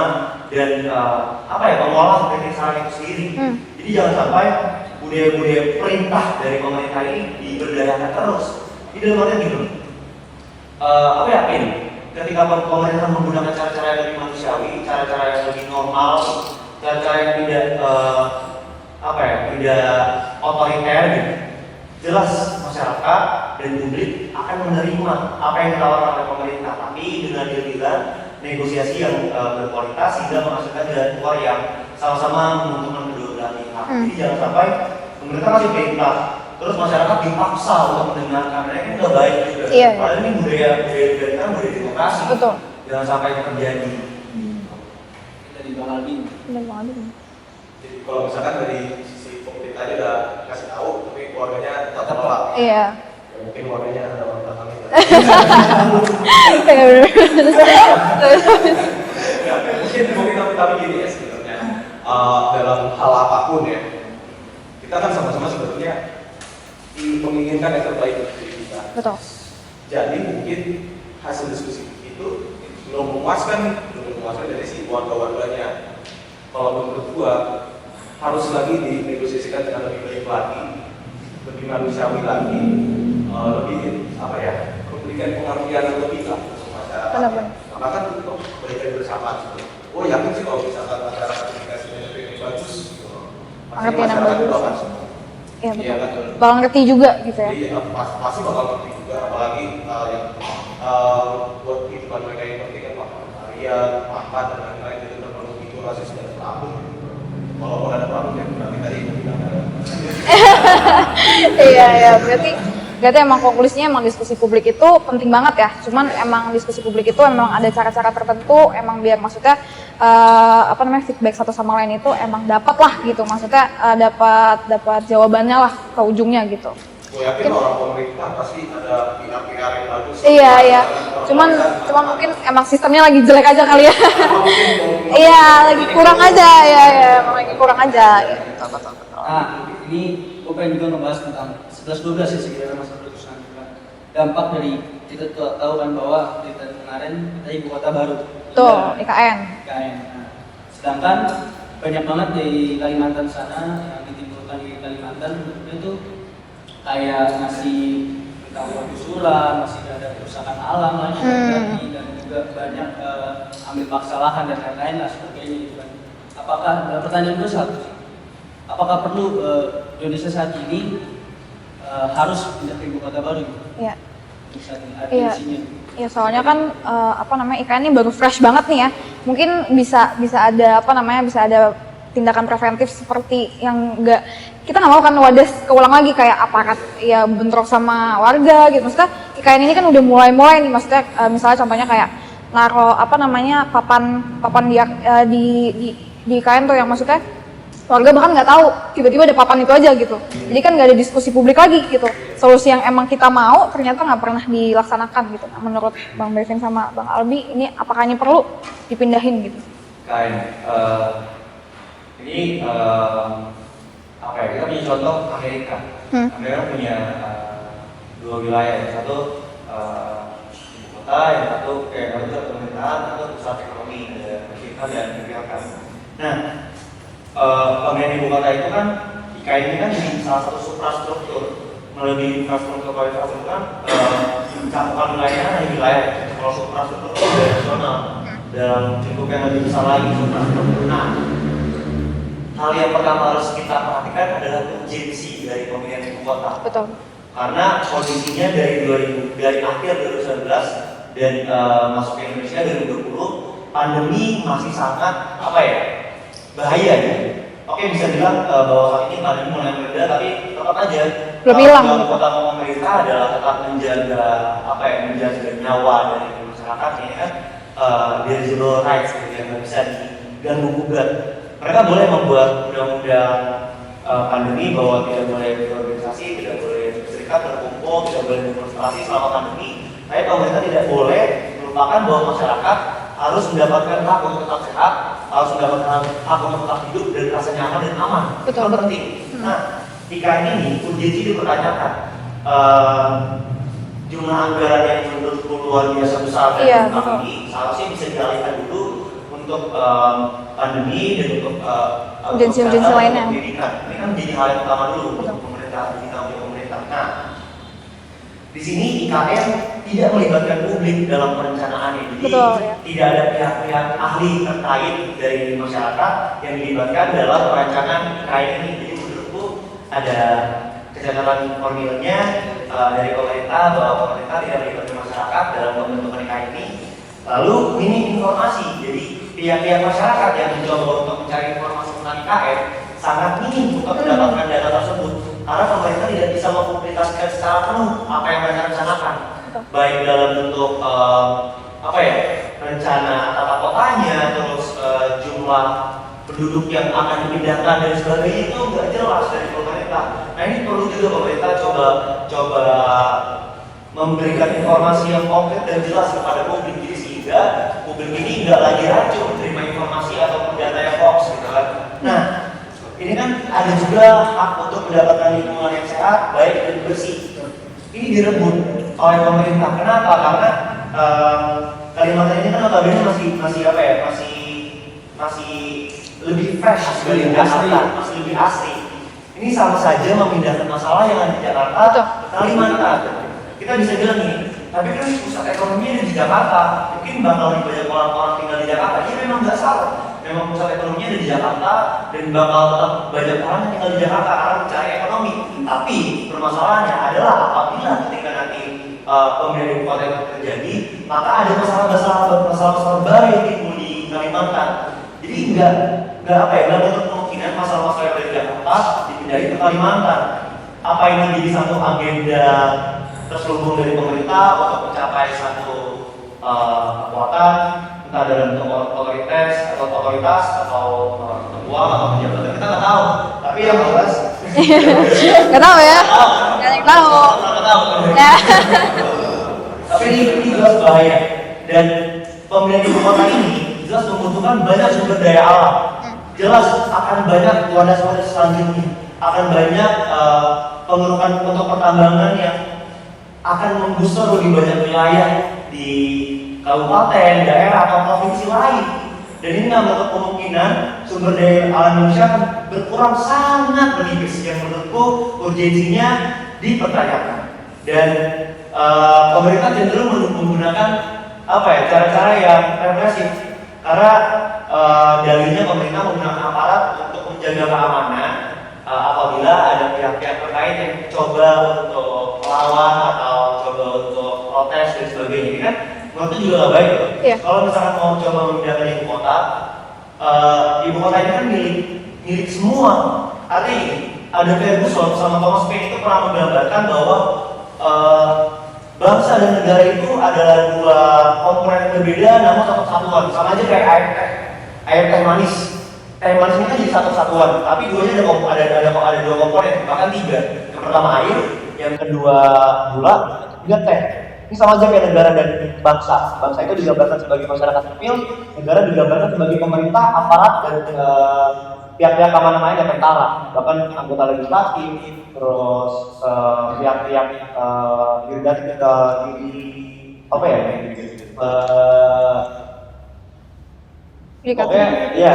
dan mengolah kritik saran itu sendiri. Jadi jangan sampai budaya-budaya perintah dari pemerintah ini diberdayakan terus. Ini dalam artian gitu. Aku yakin ketika pemerintah menggunakan cara-cara yang lebih manusiawi, cara-cara yang lebih normal, cara-cara yang tidak tidak otoriter gitu, jelas masyarakat dan publik akan menerima apa yang ditawarkan oleh pemerintah, tapi dengan dilakukan negosiasi yang berkualitas sehingga menghasilkan jalan keluar yang sama-sama menguntungkan kedua belah pihak. Jadi jangan sampai pemerintah kasih perintah terus masyarakat dipaksa untuk mendengarkan, karena ini nggak baik juga. Iya. Padahal ini budaya kita budaya demokrasi. Betul. Jangan sampai itu terjadi. Dari Bang Aldi. Benar Bang Aldi. Jadi kalau misalkan dari sisi pemerintahnya udah kasih tahu, tapi keluarganya tetap menolak. Iya. Ya, mungkin keluarganya ada orang belakang itu. Mungkin tapi gini ya sebenarnya dalam hal apapun ya, kita kan sama-sama sebetulnya menginginkan yang terbaik untuk diri kita. Betul. Jadi mungkin hasil diskusi itu belum memuaskan dari si warga-warganya. Kalau menurut gua harus lagi dinegosiasikan dengan lebih baik lagi, lebih manusiawi lagi, lebih memberikan pengertian yang lebih lah untuk masyarakat. Benar-benar. Karena kan untuk kebaikan bersama. Oh yakin sih kalau misalkan masyarakat komunikasinya lebih bagus, Pengertian yang bagus. Akan Iya Iya, betul. betul. Bakal ngerti juga gitu ya. Iya, pasti bakal ngerti juga, apalagi yang buat kehidupan mereka yang penting kan harian, makan dan lain-lain itu terpenuhi itu rasa sudah terlalu. Walaupun ada problem yang berarti tadi itu tidak ada. Iya, berarti emang konklusinya emang diskusi publik itu penting banget ya. Cuman emang diskusi publik itu emang ada cara-cara tertentu, emang biar maksudnya feedback satu sama lain itu emang dapat lah gitu. Maksudnya dapat jawabannya lah ke ujungnya gitu. Gue yakin orang pemerintah pasti ada PR yang bagus. Iya. Cuman mungkin emang sistemnya lagi jelek aja kali ya. Iya, lagi kurang aja ya, emang lagi kurang aja. Gitu. Nah, ini gue pengen juga ngebahas tentang 11-12 ya sekitar masa putusan dampak dari kita tahu kan bahwa di tahun kemarin kita ibu kota baru. Tuh, IKN. Nah, sedangkan banyak banget di Kalimantan sana yang ditimbulkan di Kalimantan itu kayak masih tentang penggusuran, masih ada kerusakan alam lah yang terjadi dan juga banyak ambil paksa lahan dan lain-lain lah sebagainya gitu kan. Apakah pertanyaan gue satu sih, apakah perlu Indonesia saat ini harus pindah ke ibu kota baru? Iya. Iya. Ya soalnya kan IKN ini baru fresh banget nih ya. Mungkin bisa ada bisa ada tindakan preventif seperti yang kita nggak mau kan wadas keulang lagi kayak aparat ya bentrok sama warga gitu. Maksudnya IKN ini kan udah mulai nih, maksudnya misalnya contohnya kayak naro papan di IKN tuh yang maksudnya warga bahkan nggak tahu tiba-tiba ada papan itu aja gitu. Jadi kan nggak ada diskusi publik lagi gitu. Solusi yang emang kita mau ternyata nggak pernah dilaksanakan gitu. Nah, menurut Bang Bevin sama Bang Albi, ini apakah ini perlu dipindahin gitu? Ini apa ya, kita punya contoh Amerika. Amerika punya dua wilayah, yang satu ibu kota, yang satu kayak pusat pemerintahan, atau pusat ekonomi, ada pemerintahan dan kebijakan. Nah, pemerintahan ibu kota itu kan IKN ini kan jadi salah satu suprastruktur. Melalui infrastruktur kan cakupan wilayahnya hanya wilayah. Kalau suprastruktur itu sudah nasional dalam lingkup yang lebih besar lagi suprastruktur. Nah, hal yang pertama harus kita perhatikan adalah urgensi dari pemilihan ibu kota. Betul. Karena kondisinya dari akhir 2019 dan masuk ke Indonesia 2020, pandemi masih sangat bahaya ya. Oke, bisa bilang bahwa saat ini pandemi mulai mereda, tapi tetap aja belum hilang. kota pemerintah adalah tetap menjaga nyawa dari masyarakat ini kan, dari zero rights yang nggak bisa diganggu gugat. Mereka boleh membuat undang-undang pandemi bahwa tidak boleh berorganisasi, tidak boleh berserikat, berkumpul, tidak boleh demonstrasi selama pandemi. Tapi pemerintah tidak boleh melupakan bahwa masyarakat harus mendapatkan hak untuk tetap sehat, harus mendapatkan hak untuk tetap hidup dan rasa nyaman dan aman. Betul, Itu betul. penting. Nah, IKN ini urgensi dipertanyakan. Jumlah anggaran yang menurutku luar biasa besar dan tinggi, seharusnya bisa dialihkan dulu untuk pandemi dan untuk urgensi lainnya. Pendidikan. Ini kan menjadi hal yang utama dulu untuk pemerintah, untuk pemerintah. Nah, di sini IKN tidak melibatkan publik dalam perencanaannya. Jadi Betul, ya. tidak ada pihak-pihak ahli terkait dari masyarakat yang dilibatkan dalam perencanaan IKN ini. Jadi menurutku ada kejahatan formilnya dari pemerintah bahwa pemerintah tidak melibatkan masyarakat dalam pembentukan IKN ini. Lalu minim informasi. Jadi pihak-pihak masyarakat yang mencoba untuk mencari informasi tentang IKN sangat minim untuk mendapatkan data tersebut. Karena pemerintah tidak bisa mempublikasikan secara penuh apa yang mereka rencanakan, baik dalam bentuk rencana tata kotanya, terus jumlah penduduk yang akan dipindahkan dan sebagainya itu nggak jelas dari pemerintah. Nah, ini perlu juga pemerintah coba memberikan informasi yang konkret dan jelas kepada publik, jadi sehingga publik ini nggak lagi rancu menerima informasi ataupun data yang hoax gitu kan. Nah, ini kan ada juga hak untuk mendapatkan lingkungan yang sehat, baik dan bersih. Ini direbut oleh pemerintah. Kenapa? Karena Kalimantan ini kan notabene masih lebih fresh dari Jakarta, masih lebih asri. Ini sama saja memindahkan masalah yang ada di Jakarta ke Kalimantan. Kita bisa bilang nih, tapi kan pusat ekonominya ada di Jakarta. Mungkin bakal lebih banyak orang-orang tinggal di Jakarta. Ini memang nggak salah. Memang pusat ekonominya ada di Jakarta dan bakal tetap banyak orang yang tinggal di Jakarta karena mencari ekonomi. Tapi permasalahannya adalah apabila ketika nanti pemilihan ibu kota itu terjadi, maka ada masalah-masalah baru yang timbul di Kalimantan. Jadi nggak menutup kemungkinan masalah-masalah yang ada di Jakarta dipindahin ke Kalimantan. Apa ini jadi satu agenda terselubung dari pemerintah untuk mencapai satu kekuatan, entah dalam bentuk otoritas atau uang atau pejabat, kita nggak tahu. Tapi yang jelas Nggak tahu ya? Nggak tahu. Ya. Tapi ini jelas bahaya. Dan pemilihan ibu kota ini jelas membutuhkan banyak sumber daya alam. Jelas akan banyak wadah-wadah selanjutnya, akan banyak pengerukan untuk pertambangan yang akan menggusur lebih banyak wilayah di kabupaten, daerah atau provinsi lain. Dan ini nggak menutup kemungkinan sumber daya alam Indonesia akan berkurang sangat menipis, yang menurutku urgensinya dipertanyakan. Dan pemerintah cenderung menggunakan cara-cara yang represif, karena dalilnya pemerintah menggunakan aparat untuk menjaga keamanan apabila ada pihak-pihak terkait yang coba untuk melawan atau coba untuk protes dan sebagainya. Ini kan menurut itu juga nggak baik. Iya. Kalau misalkan mau coba memindahkan ibu kota ini kan milik semua. Artinya ini ada Ferguson sama Thomas Paine itu pernah menggambarkan bahwa bangsa dan negara itu adalah dua komponen yang berbeda namun satu kesatuan. Sama aja kayak air teh manis. manusia kan jadi satu satuan, tapi dulunya ada dua komponen, bahkan tiga. Yang pertama air, yang kedua gula, ketiga teh. Ini sama aja kayak negara dan bangsa. Bangsa itu digambarkan sebagai masyarakat sipil, negara digambarkan sebagai pemerintah, aparat dan pihak-pihak keamanan lain yang tentara, bahkan anggota legislatif, terus pihak-pihak apa ya? Oke, ya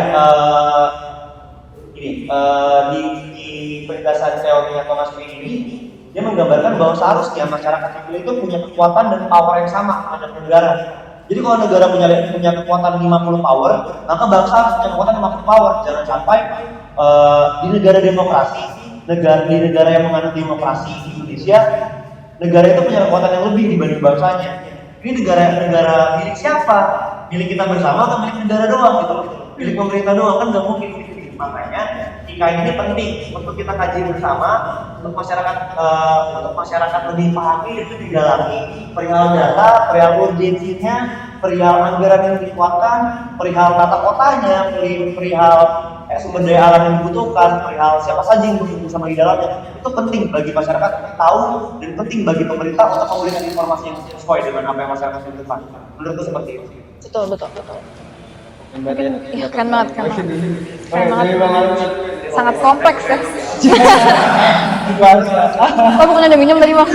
ini di penjelasan teorinya Thomas Paine ini dia menggambarkan bahwa seharusnya masyarakat sipil itu punya kekuatan dan power yang sama terhadap negara. Jadi kalau negara punya kekuatan 50 power, maka bangsa harus punya kekuatan 50 power. Jangan sampai di negara demokrasi, di negara yang menganut demokrasi Indonesia, negara itu punya kekuatan yang lebih dibanding bangsanya. Ini negara milik siapa? Milik kita bersama atau milik negara doang gitu? Milik pemerintah doang kan nggak mungkin. Makanya IKN ini penting untuk kita kaji bersama, untuk masyarakat lebih pahami itu didalami perihal data, perihal urgensinya, perihal anggaran yang dikeluarkan, perihal tata kotanya, perihal sumber daya alam yang dibutuhkan, perihal siapa saja yang bersama sama di dalamnya. Itu penting bagi masyarakat untuk tahu dan penting bagi pemerintah untuk memberikan informasi yang sesuai dengan apa yang masyarakat butuhkan. Menurutku seperti itu. Betul. Iya, keren banget. Sangat kompleks ya. Oh, bukan ada minum tadi, Bang.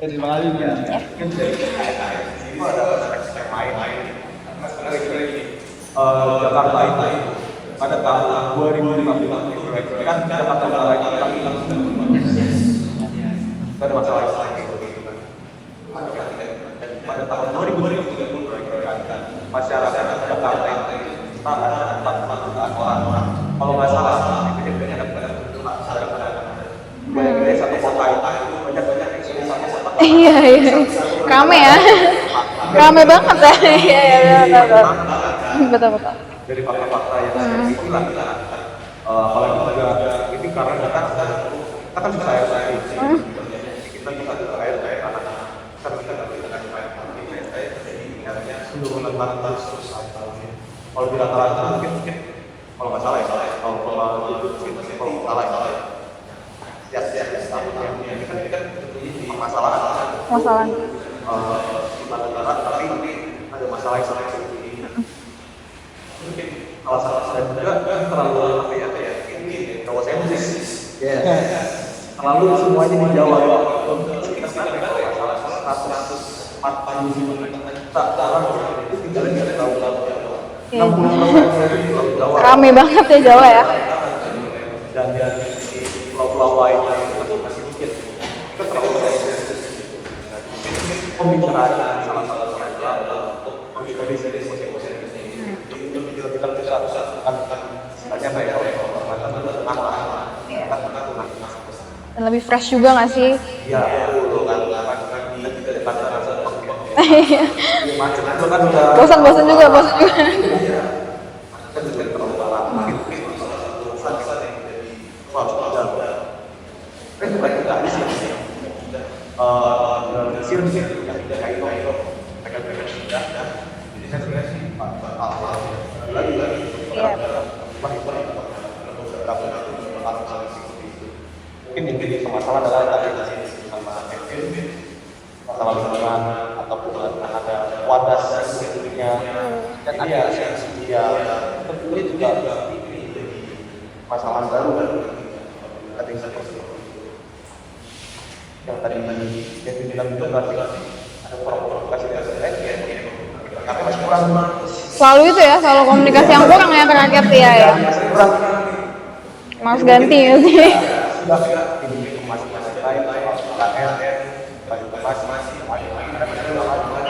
Terima kasih. Jakarta itu pada tahun 2015 kan Jakarta lagi ada masalah pada tahun 2030 masyarakat Jakarta itu ada orang kalau nggak salah banyak satu kota itu banyak Iya. Rame ya. Rame banget ya. Iya, betul. Dari fakta-fakta yang saya ikuti apalagi juga ini karena kita kan bisa air kita bisa air karena seluruh negara kalau di rata-rata mungkin kalau nggak salah ya kalau salah ya ini kan permasalahan negara tapi ada masalah yang sama kalau salah juga terlalu apa ya kalau saya musik terlalu semuanya di Jawa kita sampai kalau 140 juta orang itu tinggalnya di Jawa. Rame banget ya Jawa ya. Dan di pulau-pulau lainnya itu masih dikit. Itu terlalu banyak. Pembicaraan salah satu untuk mengikuti kita bisa banyak kayak Dan lebih fresh juga nggak sih? Iya, Bosan juga. Mungkin yang jadi masalah adalah tadi sama masalah lingkungan ataupun ada wadah sebetulnya dan tentunya juga masalah baru tadi seperti yang tadi yang dibilang itu berarti ada provokasi dari lain karena masih kurang Selalu itu ya, selalu komunikasi yang kurang ya ke rakyat ya. Mas ganti ya sih.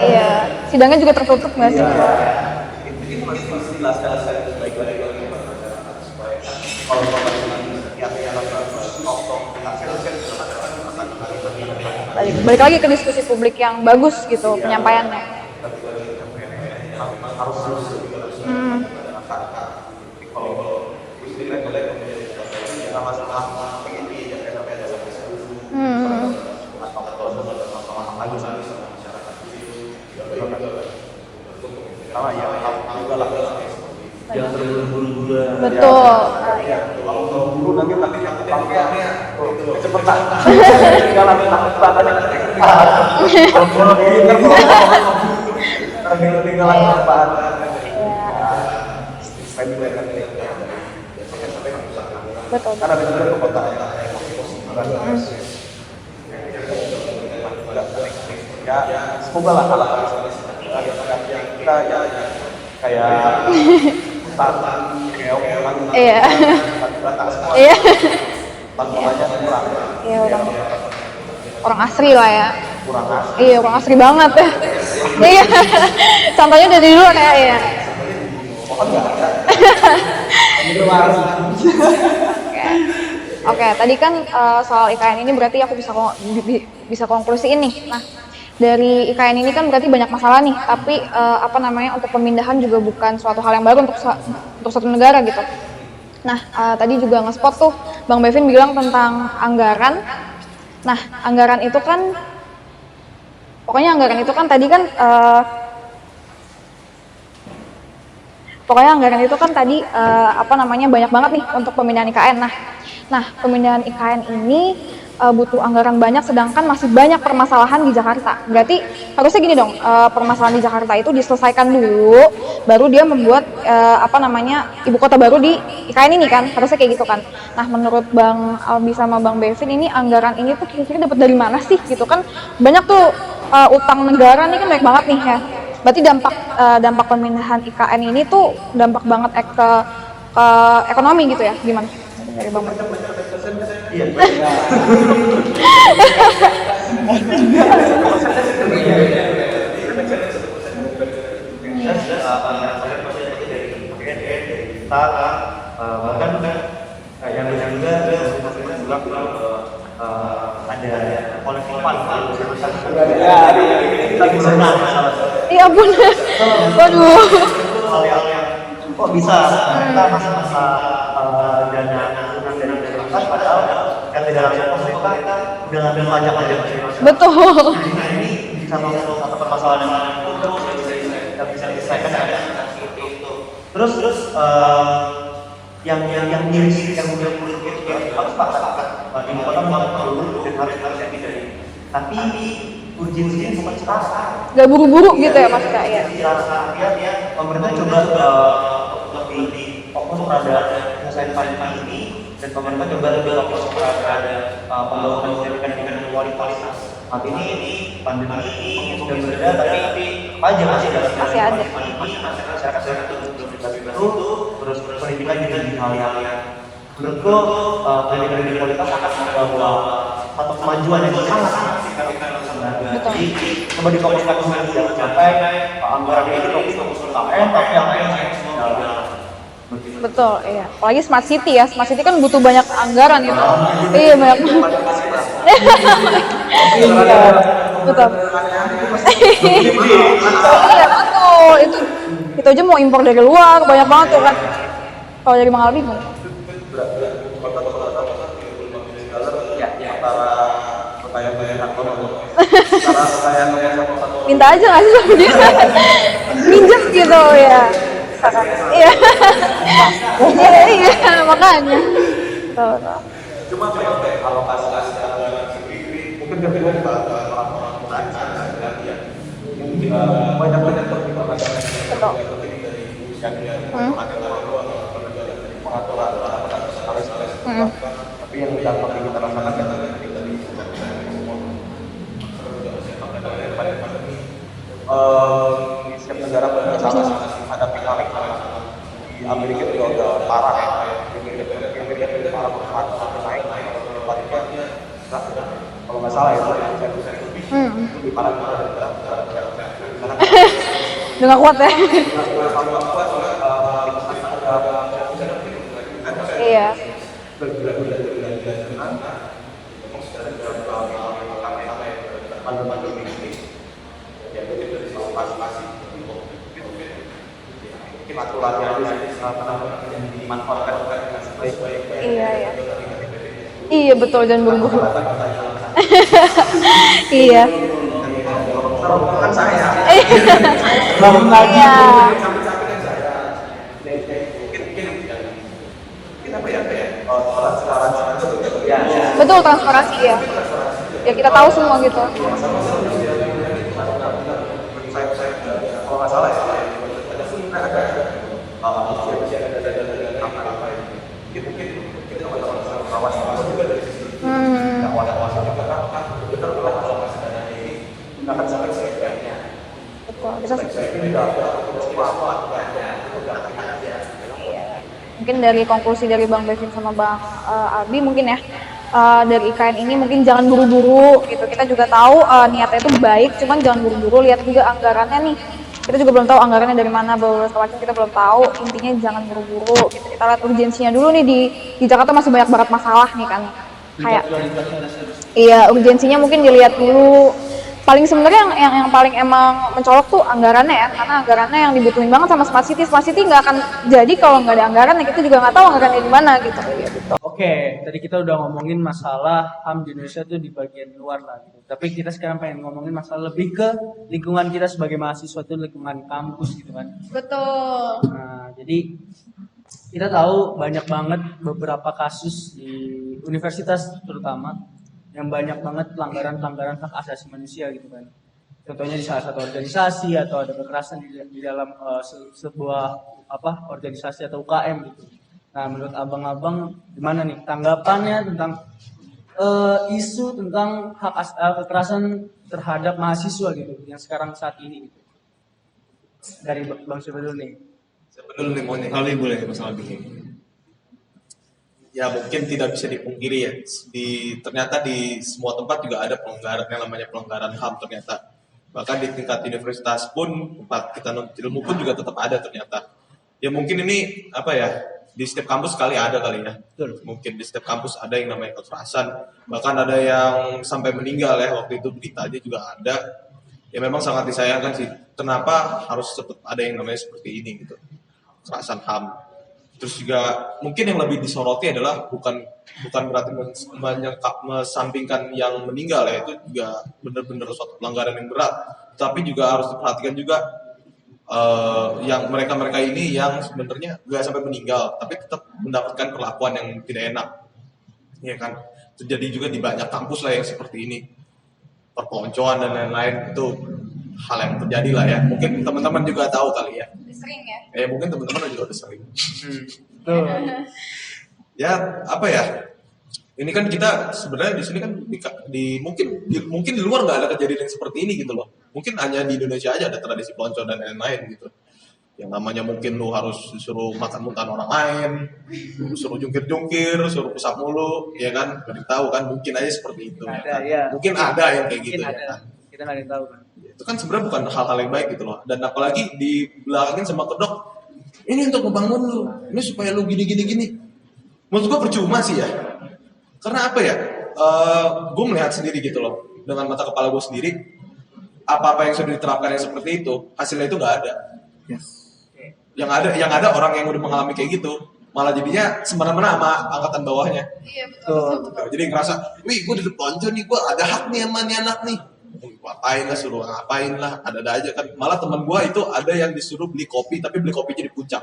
Iya, sidangnya juga tertutup nggak sih? Balik lagi ke diskusi publik yang bagus gitu penyampaiannya. Karena sama ya juga lah. Jangan terburu-buru. Betul. Ya, kalau buru nanti yang pakaiannya kecepatan. Tinggal takut-takutnya nanti. Kalau buru ini tinggal apaan? Betul. Karena ada juga ke kota ya, semoga lah kalau kita ya kayak hutan, keong, Iya. batas semua. Iya. Tantangannya kurang. Iya, orang asri lah ya. Kurang asli. Iya, orang asri banget ya. Iya. Contohnya dari luar ya. Pohon nggak ada. Oke, tadi kan soal IKN ini berarti aku bisa konklusiin nih. Nah, dari IKN ini kan berarti banyak masalah nih, tapi untuk pemindahan juga bukan suatu hal yang baru untuk satu negara gitu. Nah, tadi juga nge-spot tuh Bang Bevin bilang tentang anggaran. Nah, anggaran itu kan tadi kan banyak banget nih untuk pemindahan IKN. Nah, pemindahan IKN ini butuh anggaran banyak, sedangkan masih banyak permasalahan di Jakarta. Berarti harusnya gini dong, permasalahan di Jakarta itu diselesaikan dulu, baru dia membuat ibu kota baru di IKN ini kan, harusnya kayak gitu kan. Nah, menurut Bang Albi sama Bang Bevin ini anggaran ini tuh kira-kira dapat dari mana sih gitu kan? Banyak tuh utang negara nih kan banyak banget nih ya. Berarti dampak pemindahan IKN ini tuh dampak banget ke ekonomi gitu ya, gimana? Dari Bang Bevin. Iya. Bahkan yang juga ada kolektifan lagi senang. Iya ampun. Waduh. Hal yang kok bisa kita masa dana padahal yang tidak langsung pemerintah udah ngambil pajak. Betul. Nah ini satu permasalahan yang bisa diselesaikan ada seperti itu. Terus yang miris yang udah buruk itu harus sepakat ibu kota memang perlu dan harus yang tidak. Tapi urgensinya bukan sekarang. Gak buru-buru gitu ya Mas Kak ya. Pemerintah coba lebih fokus pada menyelesaikan pandemi ini, dan pemerintah coba lebih fokus pada pembangunan pendidikan yang berkualitas. Saat ini pandemi ini sudah berada, tapi masih ada. Masyarakat belum itu, terus pendidikan juga di hal yang menurutku pendidikan yang berkualitas akan membawa satu kemajuan yang sangat signifikan. Jadi coba difokuskan dulu sampai anggaran ini fokus UKM, tapi yang lain Betul, iya. Apalagi smart city ya. Smart city kan butuh banyak anggaran gitu. Iya, banyak. Iya, betul. Iya, betul. Itu aja mau impor dari luar, banyak banget tuh kan. Kalau dari Bang Albi gimana? Minta aja nggak sih sama dia? Minjem gitu ya. Iya. Iya, makanya. Betul. Cuma kalau alokasi anggaran sendiri mungkin kedua orang-orang ya mungkin banyak pertimbangan Betul. pengaturan tapi yang dampak yang kita rasakan dari setiap negara menghadapi hal yang di Amerika juga udah parah ya. Di Amerika juga parah naik kalau nggak salah ya lebih parah Udah nggak kuat ya? Iya. Iya, iya. Iya betul, jangan buru-buru. Iya. rombongan saya. Bangun lagi. Iya. Sampai-sampai saya. Mungkin apa ya? Ya. Betul, transparansi ya. Ya kita tahu semua gitu. Kalau nggak salah ya. Betul. Mungkin dari konklusi dari Bang Bevin sama Bang Abi mungkin ya, dari IKN ini mungkin jangan buru-buru gitu. Kita juga tahu niatnya itu baik, cuman jangan buru-buru. Lihat juga anggarannya nih. Kita juga belum tahu anggarannya dari mana, beberapa macam kita belum tahu. Intinya jangan buru-buru gitu. Kita lihat urgensinya dulu nih, di Jakarta masih banyak banget masalah nih kan. Kayak iya, urgensinya mungkin dilihat dulu. Paling sebenarnya yang paling emang mencolok tuh anggarannya ya, karena anggarannya yang dibutuhin banget sama Smart City. Smart City nggak akan jadi kalau nggak ada anggaran, ya kita juga nggak tahu anggarannya di mana gitu. Oke, tadi kita udah ngomongin masalah HAM di Indonesia tuh di bagian luar lah gitu. Tapi kita sekarang pengen ngomongin masalah lebih ke lingkungan kita sebagai mahasiswa tuh, lingkungan kampus gitu kan. Betul. Nah, jadi kita tahu banyak banget beberapa kasus di universitas terutama yang banyak banget pelanggaran hak asasi manusia gitu kan. Contohnya di salah satu organisasi atau ada kekerasan di dalam sebuah organisasi atau UKM gitu. Nah, menurut abang-abang gimana nih tanggapannya tentang isu tentang kekerasan terhadap mahasiswa gitu yang sekarang saat ini gitu. Dari Bang Syukur dulu nih. Sebelum nih, Kali boleh masalah bikin. ya mungkin tidak bisa dipungkiri ya, ternyata di semua tempat juga ada pelanggaran yang namanya pelanggaran HAM ternyata. Bahkan di tingkat universitas pun, tempat kita nuntut ilmu pun juga tetap ada ternyata. Ya mungkin ini apa ya, di setiap kampus kali ya. Betul. Mungkin di setiap kampus ada yang namanya kekerasan, bahkan ada yang sampai meninggal ya, waktu itu beritanya juga ada. Ya memang sangat disayangkan sih, kenapa harus tetap ada yang namanya seperti ini gitu, kekerasan HAM. Terus juga mungkin yang lebih disoroti adalah bukan berarti mensampingkan yang meninggal ya, itu juga benar-benar suatu pelanggaran yang berat, tapi juga harus diperhatikan juga yang mereka ini yang sebenarnya nggak sampai meninggal tapi tetap mendapatkan perlakuan yang tidak enak, ya kan. Terjadi juga di banyak kampus lah yang seperti ini, perpeloncoan dan lain-lain, itu hal yang terjadi lah ya. Mungkin teman-teman juga tahu kali ya. Sering ya. Mungkin teman-teman juga udah sering. Tuh. Ya apa ya? Ini kan kita sebenarnya di sini kan mungkin di luar nggak ada kejadian yang seperti ini gitu loh. Mungkin hanya di Indonesia aja ada tradisi pelonco dan lain-lain gitu. Yang namanya mungkin lu harus disuruh makan muntahan orang lain, suruh jungkir-jungkir, suruh pusat mulu, ya kan? Gak tahu kan, mungkin aja seperti itu. Ada, ya kan? ya. Mungkin ada yang kayak gitu Mungkin ya ada. kan. Kita nggak ada yang tahu kan. Itu kan sebenarnya bukan hal-hal yang baik gitu loh. Dan apalagi dibelakangin sama kedok, ini untuk ngebangun lu, ini supaya lu gini. Menurut gua percuma sih ya. Karena apa ya? Gue melihat sendiri gitu loh, dengan mata kepala gue sendiri, apa-apa yang sudah diterapkan yang seperti itu, hasilnya itu nggak ada. Yes. Yang ada orang yang udah mengalami kayak gitu, malah jadinya semena-mena sama angkatan bawahnya. Iya betul. Jadi ngerasa, wih gue di pelonco nih, gue ada hak nih sama nih anak nih. Ngapain lah, suruh ngapain lah, ada aja kan. Malah teman gue itu ada yang disuruh beli kopi, tapi beli kopinya di puncak.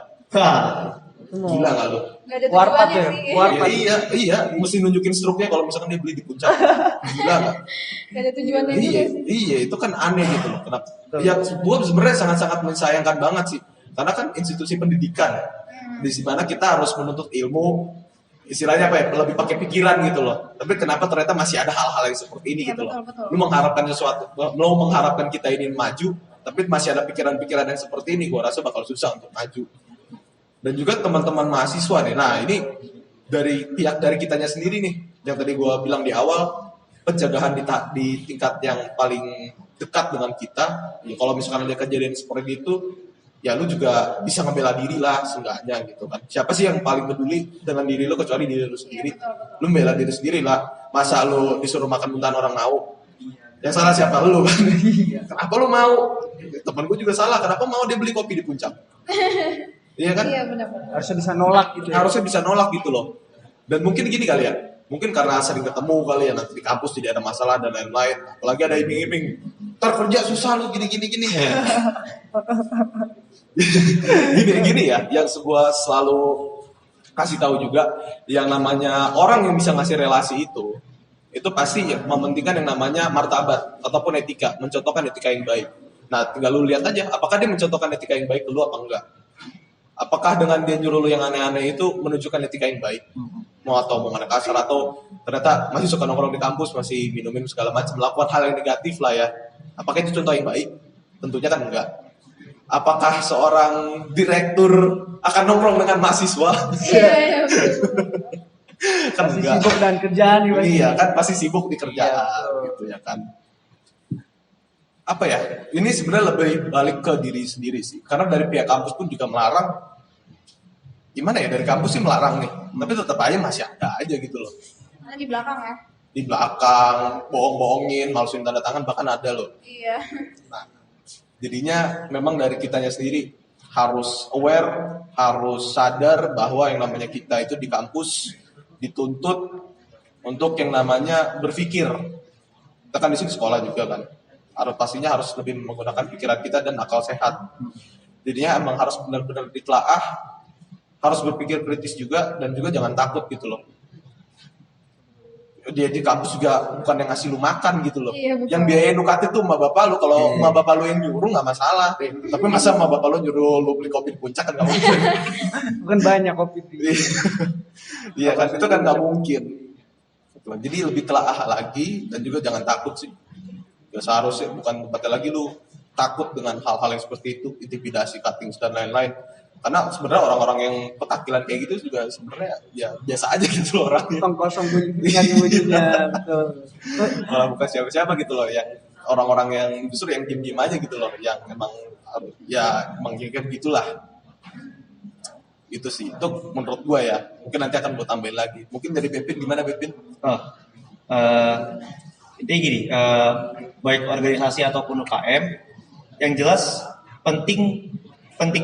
Gila gak lu? Gak ada Warpat tujuannya ya? sih. Warpat. Iya, mesti nunjukin struknya kalau misalkan dia beli di puncak. Gila gak? Gak ada tujuannya juga sih. Iya, itu kan aneh gitu loh. Kenapa? Ya, gue sebenarnya sangat-sangat mensayangkan banget sih. Karena kan institusi pendidikan, di mana kita harus menuntut ilmu, istilahnya apa ya, lebih pakai pikiran gitu loh. Tapi kenapa ternyata masih ada hal-hal yang seperti ini Iya, gitu betul. loh. Lu mengharapkan sesuatu, lu mengharapkan kita ini maju, tapi masih ada pikiran-pikiran yang seperti ini, gue rasa bakal susah untuk maju. Dan juga teman-teman mahasiswa nih, nah ini dari pihak dari kitanya sendiri nih, yang tadi gue bilang di awal, pencegahan di tingkat yang paling dekat dengan kita. Ya, kalau misalkan ada kejadian seperti itu, ya lu juga bisa ngebela diri lah seenggaknya gitu kan. Siapa sih yang paling peduli dengan diri lu kecuali diri lu sendiri? Iya, Lu bela diri sendiri lah. Masa lu disuruh makan muntahan orang mau? Yang salah siapa lu kan? Kenapa lu mau? Temen gue juga salah. Kenapa mau dia beli kopi di puncak? Iya kan? Iya benar-benar. Harusnya bisa nolak gitu ya. Harusnya bisa nolak gitu loh. Dan mungkin gini kali ya. Mungkin karena sering ketemu kali ya, nanti di kampus tidak ada masalah dan lain-lain. Apalagi ada iming-iming. ntar kerja susah lu gini. Gini ya, yang sebuah selalu kasih tahu juga, yang namanya orang yang bisa ngasih relasi itu pasti ya mementingkan yang namanya martabat ataupun etika, mencontohkan etika yang baik. Nah, tinggal lu lihat aja, apakah dia mencontohkan etika yang baik ke lu apa enggak? Apakah dengan dia nyuruh lu yang aneh-aneh itu menunjukkan etika yang baik? Mau atau omongan kasar, atau ternyata masih suka nongkrong di kampus, masih minum segala macam, melakukan hal yang negatif lah ya. Apakah itu contoh yang baik? Tentunya kan enggak. Apakah seorang direktur akan nongkrong dengan mahasiswa? Iya. Kan Masih enggak. sibuk dan kerjaan nih, Mas. Iya kan pasti sibuk di kerjaan Iya, gitu ya kan. Apa ya? Ini sebenarnya lebih balik ke diri sendiri sih. Karena dari pihak kampus pun juga melarang. Gimana ya, dari kampus sih melarang nih. Tapi tetap aja masih ada aja gitu loh. Nah, di belakang ya. Di belakang, bohong-bohongin, masukin tanda tangan bahkan ada loh. Iya. Nah, jadinya memang dari kitanya sendiri harus aware, harus sadar bahwa yang namanya kita itu di kampus dituntut untuk yang namanya berpikir. Kita kan di sini sekolah juga kan. Pastinya harus lebih menggunakan pikiran kita dan akal sehat. Jadinya emang harus benar-benar ditelaah, harus berpikir kritis juga, dan juga jangan takut gitu loh. Dia di kampus juga bukan yang ngasih lu makan gitu loh. Iya, betul. Yang biayain UKT tuh emak bapak lu. Kalau emak bapak lu yang nyuruh nggak masalah. Tapi masa emak bapak lu nyuruh lu beli kopi di puncak kan nggak mungkin. Bukan banyak kopi. Iya kan, itu kan nggak mungkin. Jadi lebih telaah lagi, dan juga jangan takut sih. Ya seharusnya bukan tempatnya lagi lu takut dengan hal-hal yang seperti itu, intimidasi, cutting dan lain-lain. Karena sebenarnya orang-orang yang petakilan kayak gitu juga sebenarnya ya biasa aja gitu loh orangnya. Tong kosong bunyinya, betul. Bukan siapa-siapa gitu loh, yang orang-orang yang justru yang diem-diem aja gitu loh, yang emang ya emang kayak gitulah. Itu sih, itu menurut gue ya. Mungkin nanti akan gue tambahin lagi. Mungkin dari Bepin, gimana Bepin? Intinya gini, baik organisasi ataupun UKM, yang jelas penting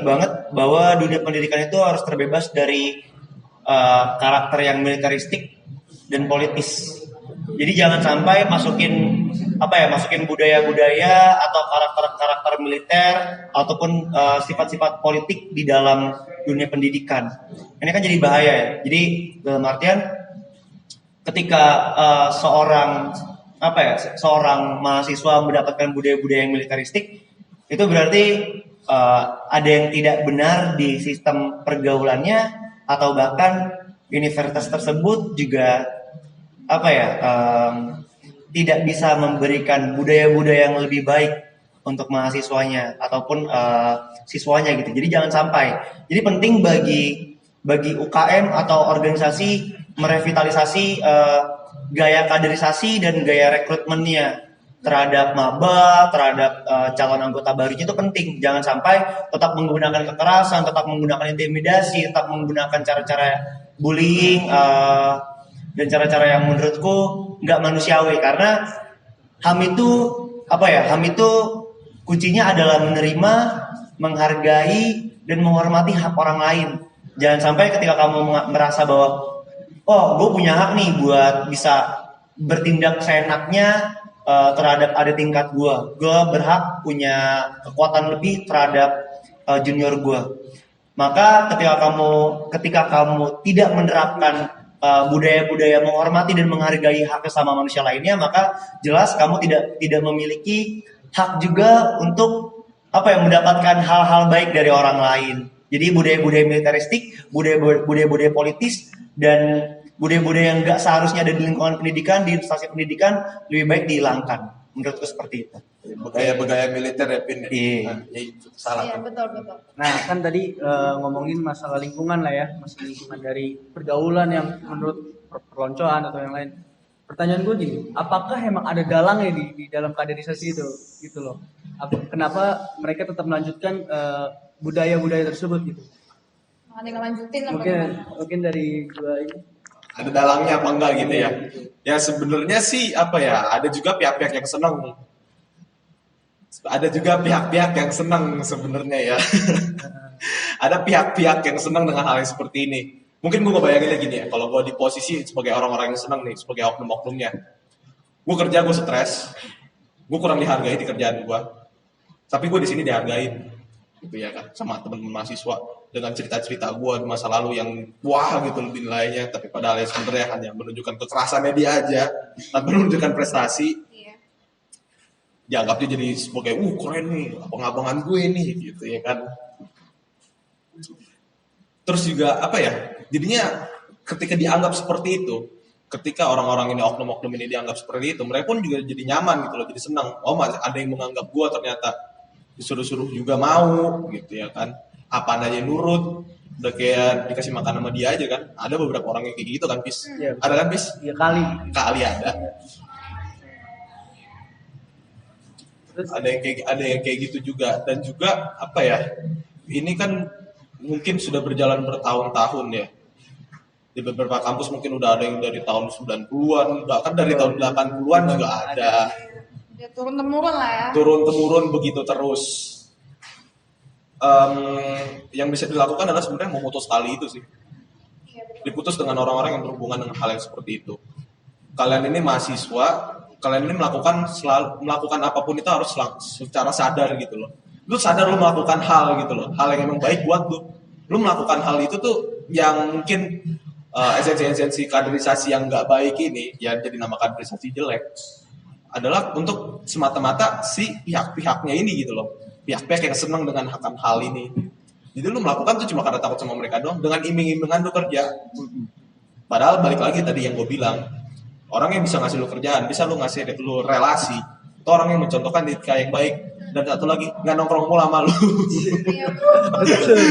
banget bahwa dunia pendidikan itu harus terbebas dari karakter yang militeristik dan politis. Jadi jangan sampai masukin budaya-budaya atau karakter-karakter militer ataupun sifat-sifat politik di dalam dunia pendidikan. Ini kan jadi bahaya ya. Jadi dalam artian ketika seorang mahasiswa mendapatkan budaya-budaya yang militeristik, itu berarti ada yang tidak benar di sistem pergaulannya, atau bahkan universitas tersebut juga tidak bisa memberikan budaya-budaya yang lebih baik untuk mahasiswanya ataupun siswanya gitu. Jadi jangan sampai. Jadi penting bagi UKM atau organisasi merevitalisasi gaya kaderisasi dan gaya rekrutmennya terhadap maba, terhadap calon anggota barunya itu penting. Jangan sampai tetap menggunakan kekerasan, tetap menggunakan intimidasi, tetap menggunakan cara-cara bullying dan cara-cara yang menurutku nggak manusiawi. Karena HAM itu kuncinya adalah menerima, menghargai dan menghormati hak orang lain. Jangan sampai ketika kamu merasa bahwa gue punya hak nih buat bisa bertindak seenaknya terhadap adik tingkat gue berhak punya kekuatan lebih terhadap junior gue. Maka ketika kamu tidak menerapkan budaya-budaya menghormati dan menghargai hak sesama manusia lainnya, maka jelas kamu tidak memiliki hak juga untuk mendapatkan hal-hal baik dari orang lain. Jadi budaya-budaya militeristik, budaya-budaya politis, dan budaya-budaya yang nggak seharusnya ada di lingkungan pendidikan, di instansi pendidikan, lebih baik dihilangkan. Menurutku seperti itu. Budaya-budaya militer ya, Pin. Iya. Salah. Iya, betul. Nah, kan tadi ngomongin masalah lingkungan lah ya, masalah lingkungan dari pergaulan yang menurut perloncoan atau yang lain. Pertanyaan gue gini, apakah emang ada dalangnya di dalam kaderisasi itu, gitu loh? Kenapa mereka tetap melanjutkan budaya-budaya tersebut gitu? Ada yang lanjutin lah. Mungkin dari gua ini. Ada dalangnya apa enggak gitu ya? Ya sebenarnya sih ada juga pihak-pihak yang senang. Ada juga pihak-pihak yang senang sebenarnya ya. Ada pihak-pihak yang senang dengan hal yang seperti ini. Mungkin gue ngebayanginnya gini ya, kalau gue di posisi sebagai orang-orang yang senang nih, sebagai oknum-oknumnya. Gue kerja, gue stres. gue kurang dihargai di kerjaan gue, tapi gue di sini dihargain, gitu ya kan, sama teman-teman mahasiswa dengan cerita-cerita gue di masa lalu yang wah gitu lebih nilainya, tapi padahal ya sebenarnya hanya menunjukkan kekerasannya dia aja, tanpa menunjukkan prestasi. Iya. Dianggapnya jadi sebagai keren nih, abang-abangan gue nih, gitu ya kan. Terus juga apa ya, jadinya ketika dianggap seperti itu, ketika orang-orang ini, oknum-oknum ini dianggap seperti itu, mereka pun juga jadi nyaman gitu loh, jadi senang. Oh, ada yang menganggap gue ternyata, disuruh-suruh juga mau gitu ya kan, apaan aja nurut, udah kayak dikasih makan sama dia aja kan. Ada beberapa orang yang kayak gitu kan, Pis. Iya. Ada kan, Pis? Ya kali. Kali ada. Terus Ada yang kayak gitu juga. Dan juga apa ya, ini kan mungkin sudah berjalan bertahun-tahun ya. Di beberapa kampus mungkin udah ada yang dari tahun 90-an, bahkan dari tahun 80-an juga ada. Ya turun-temurun lah ya. Turun-temurun begitu terus. Yang bisa dilakukan adalah sebenarnya memutus tali itu sih. Iya, betul. Diputus dengan orang-orang yang berhubungan dengan hal yang seperti itu. Kalian ini mahasiswa, kalian ini melakukan apapun itu harus secara sadar gitu loh. Lu sadar lu melakukan hal gitu loh, hal yang emang baik buat lu. Lu melakukan hal itu tuh yang mungkin esensi-esensi kaderisasi yang nggak baik ini, ya jadi nama kaderisasi jelek, adalah untuk semata-mata si pihak-pihaknya ini gitu loh. Pihak-pihak yang senang dengan akan hal ini. Jadi lu melakukan tuh cuma karena takut sama mereka doang, dengan iming-imingan lu kerja. Padahal balik lagi tadi yang gue bilang, orang yang bisa ngasih lu kerjaan, bisa lu ngasih lu relasi, itu orang yang mencontohkan etika yang baik. Dan satu lagi, nggak nongkrong mulu sama lu. Iya, betul.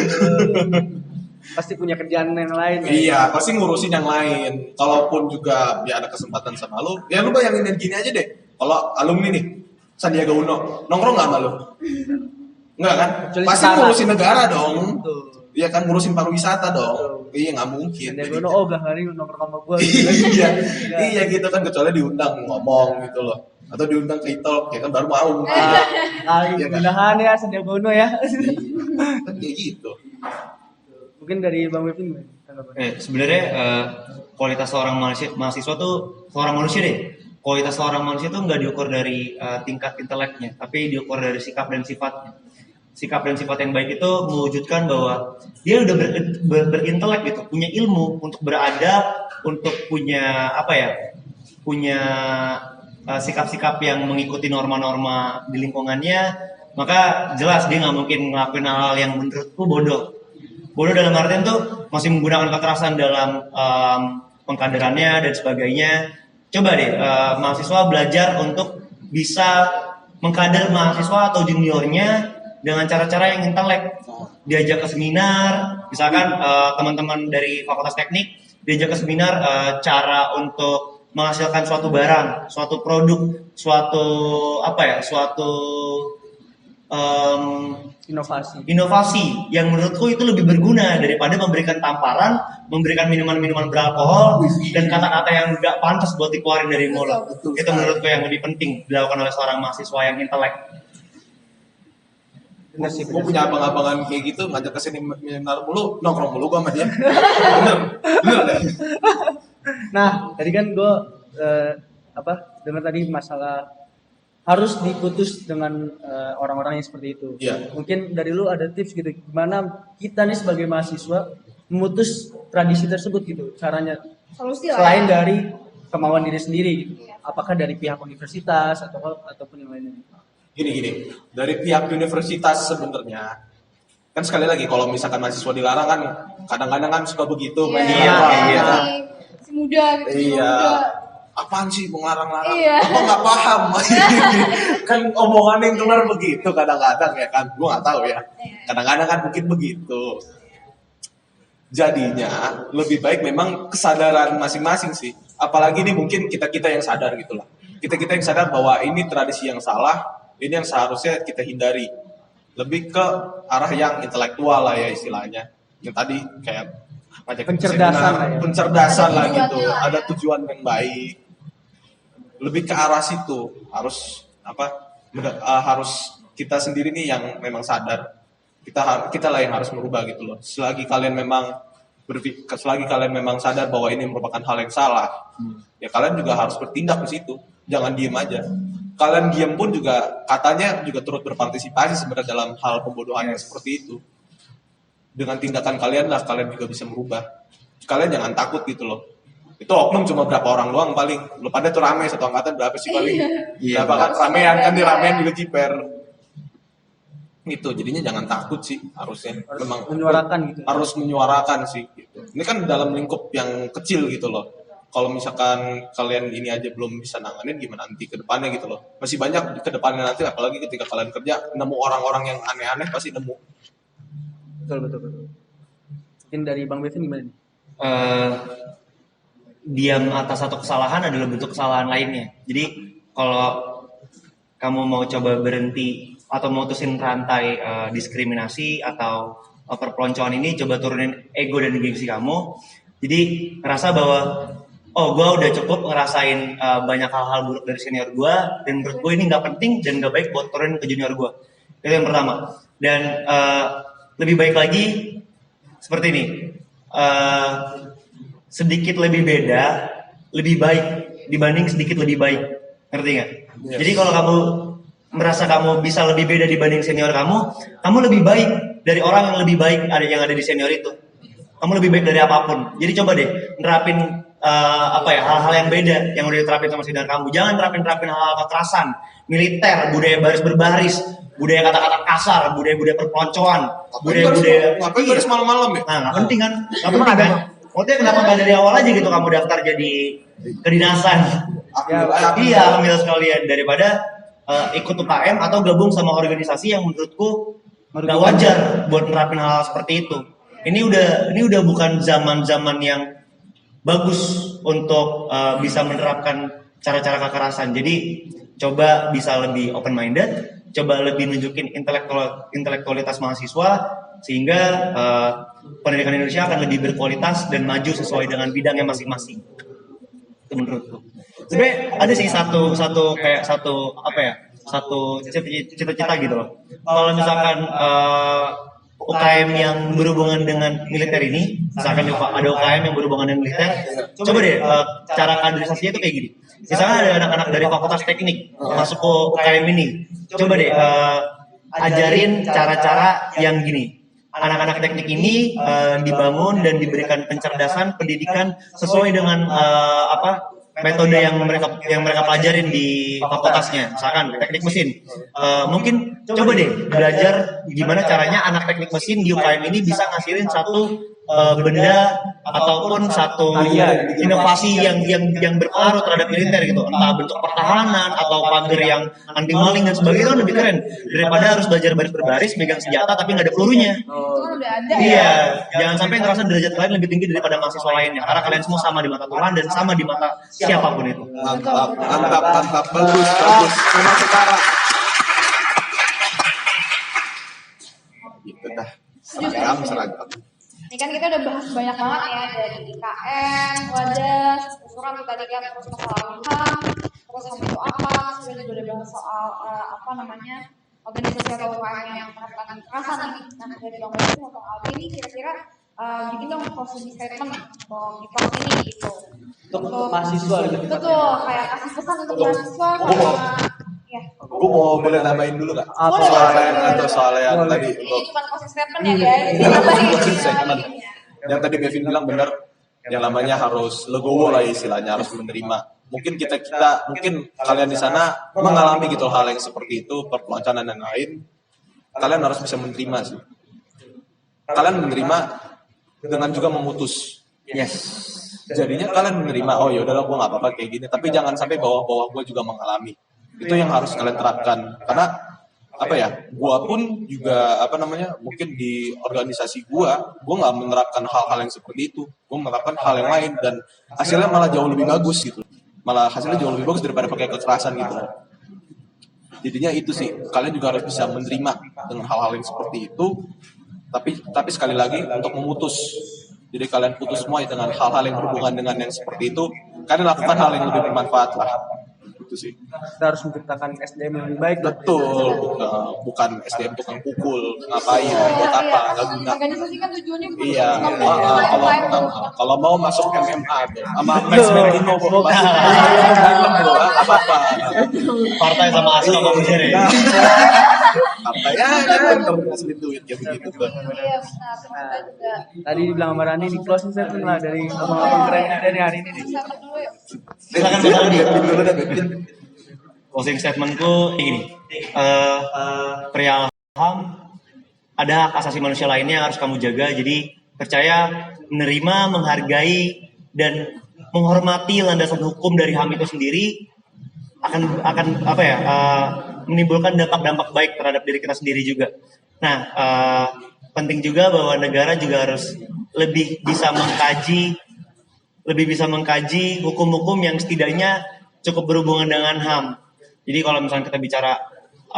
pasti punya kerjaan yang lain. Iya, pasti ngurusin yang lain. Kalaupun juga ya ada kesempatan sama lu, ya lu bayangin gini aja deh. Kalau alumni nih, Sandiaga Uno, nongkrong nggak sama lu? Enggak kan? Kecuali Pasti sekarang. ngurusin negara dong. Betul. Iya kan, ngurusin pariwisata dong. Betul. Iya, nggak mungkin. Dan gue ogah hari nomor sama gue. Iya, iya gitu kan, kecuali diundang ngomong gitu loh. Atau diundang ke Italk, ya kan baru mau. Kali Iya kan? pilihan ya Sandiaga Uno ya. Kan kayak gitu. Mungkin dari Bang Wipin tanggapan. Sebenarnya kualitas seorang mahasiswa tuh seorang manusia deh. Kualitas seorang manusia tuh nggak diukur dari tingkat inteleknya, tapi diukur dari sikap dan sifatnya. Sikap dan sifat yang baik itu mewujudkan bahwa dia udah berintelek gitu, punya ilmu untuk beradab, untuk punya punya sikap-sikap yang mengikuti norma-norma di lingkungannya, maka jelas dia nggak mungkin ngelakuin hal-hal yang menurutku bodoh. Bodoh dalam artian tuh masih menggunakan kekerasan dalam pengkaderannya dan sebagainya. Coba deh mahasiswa belajar untuk bisa mengkader mahasiswa atau juniornya dengan cara-cara yang intelek. Diajak ke seminar, misalkan teman-teman dari Fakultas Teknik diajak ke seminar cara untuk menghasilkan suatu barang, suatu produk, suatu inovasi yang menurutku itu lebih berguna daripada memberikan tamparan, memberikan minuman-minuman beralkohol dan kata-kata yang nggak pantas buat dikeluarin dari mulut. Itu menurutku yang lebih penting dilakukan oleh seorang mahasiswa yang intelek. Gue punya abang-abangan kayak gitu, ngajak ke sini seminar mulu, nongkrong mulu gue sama dia. Bener deh. Nah, tadi kan gue dengar tadi masalah harus diputus dengan orang-orang yang seperti itu. Iya. Mungkin dari lu ada tips gitu, gimana kita nih sebagai mahasiswa memutus tradisi tersebut gitu, caranya Solusi lah. selain Ya. dari kemauan diri sendiri gitu. Apakah dari pihak universitas ataupun yang lainnya? Gini, dari pihak universitas sebenarnya, kan sekali lagi kalau misalkan mahasiswa dilarang kan, kadang-kadang kan suka begitu, main Iya, dilarang, kayak ya kan? si muda gitu. si Iya. muda. Apaan sih mengarang-larang? Iya. Apa nggak paham? Kan omongan yang keluar begitu kadang-kadang ya kan, gue nggak tahu ya. Kadang-kadang kan mungkin begitu. Jadinya lebih baik memang kesadaran masing-masing sih. Apalagi ini mungkin kita-kita yang sadar gitu lah. Kita-kita yang sadar bahwa ini tradisi yang salah, ini yang seharusnya kita hindari. Lebih ke arah yang intelektual lah ya istilahnya. Yang tadi kayak ngajak Pencerdasan seminar, lah ya. pencerdasan lah Ada gitu. tujuannya lah Ada ya. tujuan yang baik. Lebih ke arah situ. Harus harus kita sendiri nih yang memang sadar. Kita lah yang harus merubah gitu loh. Selagi kalian memang sadar bahwa ini merupakan hal yang salah, ya kalian juga harus bertindak di situ. Jangan diem aja. kalian diam pun juga katanya juga turut berpartisipasi sebenarnya dalam hal pembodohan yang seperti itu. Dengan tindakan kalian lah kalian juga bisa merubah. Kalian jangan takut gitu loh. Itu oknum cuma berapa orang doang paling. Lu pada tuh rame satu angkatan berapa sih paling? Iya. Berapa kan ramean kan di ramean juga jiper. Gitu, jadinya jangan takut sih harusnya. Memang Menyuarakan gitu. harus menyuarakan sih gitu. Ini kan dalam lingkup yang kecil gitu loh. Kalau misalkan kalian ini aja belum bisa nanganin gimana nanti ke depannya gitu loh. Masih banyak ke depannya nanti apalagi ketika kalian kerja nemu orang-orang yang aneh-aneh pasti nemu. Betul. Mungkin dari Bang Bevin gimana nih? Diam atas satu kesalahan adalah bentuk kesalahan lainnya. Jadi kalau kamu mau coba berhenti atau mutusin rantai diskriminasi atau perpeloncoan ini, coba turunin ego dan gengsi kamu. Jadi ngerasa bahwa oh gue udah cukup ngerasain banyak hal-hal buruk dari senior gue, dan menurut gue ini nggak penting dan nggak baik buat turunin ke junior gue. Itu yang pertama. Dan lebih baik lagi seperti ini. Sedikit lebih beda, lebih baik dibanding sedikit lebih baik. Ngerti nggak? Yes. Jadi kalau kamu merasa kamu bisa lebih beda dibanding senior kamu lebih baik dari orang yang lebih baik yang ada di senior itu. Kamu lebih baik dari apapun. Jadi coba deh nerapin hal-hal yang beda yang udah diterapin sama senior kamu. Jangan terapin hal-hal kekerasan, militer, budaya baris berbaris, budaya kata-kata kasar, budaya perpeloncoan, budaya Ngapain harus malam-malam ya? Nah, nggak penting kan? Nggak penting kan? Maksudnya kenapa nggak dari awal aja gitu kamu daftar jadi kedinasan? Iya, ambil sekalian daripada ikut UKM atau gabung sama organisasi yang menurutku nggak wajar buat nerapin hal seperti itu. Ini udah bukan zaman yang bagus untuk bisa menerapkan cara-cara kekerasan. Jadi coba bisa lebih open minded, coba lebih nunjukin intelektualitas mahasiswa sehingga pendidikan Indonesia akan lebih berkualitas dan maju sesuai dengan bidangnya masing-masing. Itu menurutku. Sebenarnya ada sih satu cita-cita gitu loh. Kalau misalkan UKM yang berhubungan dengan militer ini, misalkan ada UKM yang berhubungan dengan militer, coba deh cara kaderisasinya itu kayak gini. Misalnya ada anak-anak dari Fakultas Teknik masuk ke UKM ini, coba deh ajarin cara-cara yang gini. Anak-anak teknik ini dibangun dan diberikan pencerdasan pendidikan sesuai dengan metode yang mereka pelajarin di fakultasnya. Misalkan teknik mesin, mungkin coba deh belajar gimana caranya anak teknik mesin di UKM ini bisa ngasilin satu benda ataupun satu inovasi yang berpengaruh terhadap militer gitu, entah bentuk pertahanan atau pagar yang anti maling dan sebagainya. Itu lebih keren daripada harus belajar baris berbaris megang senjata tapi nggak ada pelurunya. Itu kan udah ada. Iya, jangan sampai ngerasa derajat kalian lebih tinggi daripada mahasiswa lainnya, karena kalian semua sama di mata Tuhan dan sama di mata siapapun itu. Mantap, bagus. Memang sekarang. Gitu dah. Seragam. Ini kan kita udah bahas banyak banget ya, dari IKN, Wadas, ukuran tadi kan, terus masalah HAM, terus HAM itu apa, terus juga udah bahas soal organisasi atau UKM yang menerapkan kekerasan nih. Nah, dari Bang Bevin atau Aldi ini kira-kira bikin dong closing statement untuk di kelas ini gitu. Untuk mahasiswa gitu. Betul, kayak kasih pesan untuk mahasiswa ya. Gue mau boleh nambahin dulu nggak? Boleh. Soal yang tadi. Ini bukan closing statement ya guys. Closing statement. Yang tadi Bevin bilang benar, yang namanya harus legowo lah istilahnya, harus menerima. Mungkin mungkin kalian di sana mengalami gitu hal yang seperti itu, perpeloncoan dan lain. Kalian harus bisa menerima sih. Kalian menerima dengan juga memutus. Yes. Jadinya kalian menerima, oh ya udahlah gue nggak apa-apa kayak gini. Tapi jangan sampai bawah-bawah gue juga mengalami. Itu yang harus kalian terapkan. Karena gua pun juga mungkin di organisasi gua nggak menerapkan hal-hal yang seperti itu. Gua menerapkan hal yang lain dan hasilnya malah jauh lebih bagus gitu. Malah hasilnya jauh lebih bagus daripada pakai kekerasan gitu. Jadinya itu sih, kalian juga harus bisa menerima dengan hal-hal yang seperti itu. Tapi sekali lagi untuk memutus. Jadi kalian putus semua dengan hal-hal yang berhubungan dengan yang seperti itu. Kalian lakukan hal yang lebih bermanfaat lah. Itu sih. Kita harus menciptakan SDM yang lebih baik. Betul, bukan SDM tukang pukul, ngapain, buat apa, nggak guna. Organisasi kan tujuannya bukan Iya, untuk kalau mau masuk MMA tuh, sama Max Mendino masuk nggak apa-apa. Partai sama asli sama manusia deh. Ya kan kalau ngasih duit ya begitu tuh. Iya benar, terus kita juga Tadi dibilang sama Rani di closing statement lah dari abang-abang keren dari hari ini nih. sama dulu yuk. Silakan Mas Aldi. Dulu dah Bebin. Closing statementku gini. Perihal HAM, ada hak asasi manusia lainnya yang harus kamu jaga. Jadi percaya, menerima, menghargai dan menghormati landasan hukum dari HAM itu sendiri akan apa ya, menimbulkan dampak-dampak baik terhadap diri kita sendiri juga. Nah, penting juga bahwa negara juga harus lebih bisa mengkaji hukum-hukum yang setidaknya cukup berhubungan dengan HAM. Jadi kalau misalnya kita bicara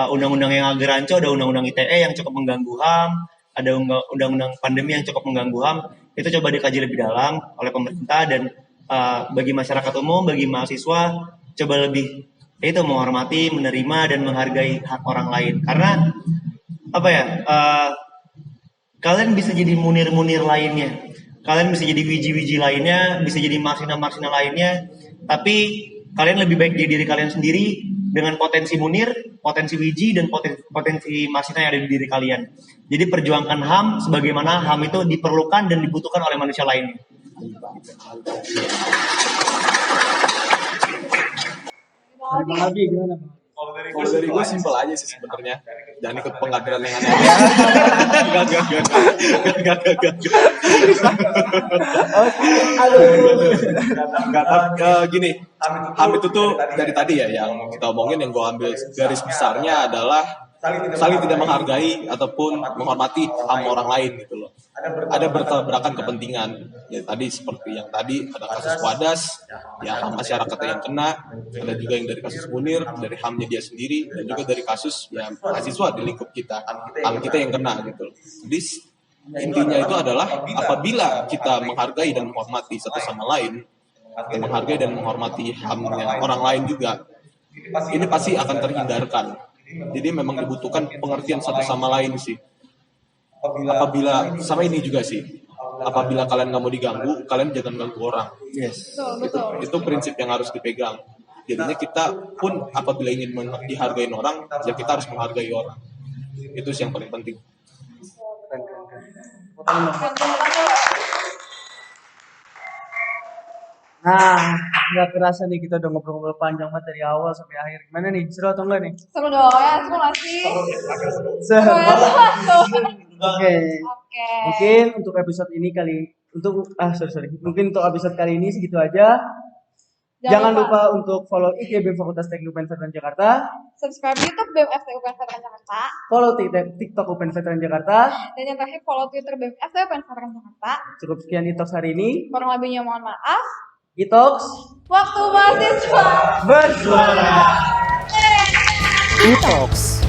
undang-undang yang agak rancu, ada undang-undang ITE yang cukup mengganggu HAM, ada undang-undang pandemi yang cukup mengganggu HAM, itu coba dikaji lebih dalam oleh pemerintah dan bagi masyarakat umum, bagi mahasiswa, coba lebih itu menghormati, menerima dan menghargai hak orang lain. Karena apa ya? Kalian bisa jadi munir-munir lainnya, kalian bisa jadi wiji-wiji lainnya, bisa jadi marsina-marsina lainnya, tapi kalian lebih baik jadi diri kalian sendiri dengan potensi munir, potensi wiji dan potensi marsina yang ada di diri kalian. Jadi perjuangkan HAM sebagaimana HAM itu diperlukan dan dibutuhkan oleh manusia lainnya. Bang Aldi gimana? Kalau dari gue simpel aja sih sebenarnya. Jangan ikut pengadilan yang aneh. Enggak. Gini, HAM itu tuh dari tadi ya yang kita omongin, yang gue ambil garis besarnya adalah saling tidak menghargai ataupun menghormati HAM orang lain gitu loh. Ada bertabrakan kepentingan. Ya tadi seperti yang tadi ada kasus Wadas, yang HAM masyarakat yang kena, ada juga yang dari kasus Munir, dari HAM-nya dia sendiri, dan juga dari kasus yang mahasiswa di lingkup kita, HAM kita yang kena gitu loh. Jadi intinya itu adalah apabila kita menghargai dan menghormati satu sama lain, menghargai dan menghormati HAM-nya orang lain juga, ini pasti akan terhindarkan. Jadi memang dibutuhkan pengertian satu sama lain sih. Apabila sama ini juga sih, apabila kalian nggak mau diganggu, kalian jangan ganggu orang. Yes. Itu prinsip yang harus dipegang. Jadinya kita pun apabila ingin dihargai orang, ya kita harus menghargai orang. Itu sih yang paling penting. Nah, nggak kerasa nih kita udah ngobrol-ngobrol panjang banget dari awal sampai akhir. Gimana nih? Seru atau enggak nih? Seru dong ya, seru nggak sih? Seru. Oke. Oke. Mungkin untuk episode ini Mungkin untuk episode kali ini segitu aja. Jangan lupa untuk follow IG BEM Fakultas Teknik UPN Veteran Jakarta, subscribe YouTube BEM FT UPN Veteran Jakarta, follow TikTok UPN Veteran Jakarta. dan yang terakhir follow Twitter BEM FT UPN Veteran Jakarta. Cukup sekian Itox hari ini. Kurang lebihnya mohon maaf. Itox Waktu mahasiswa bersuara. Itox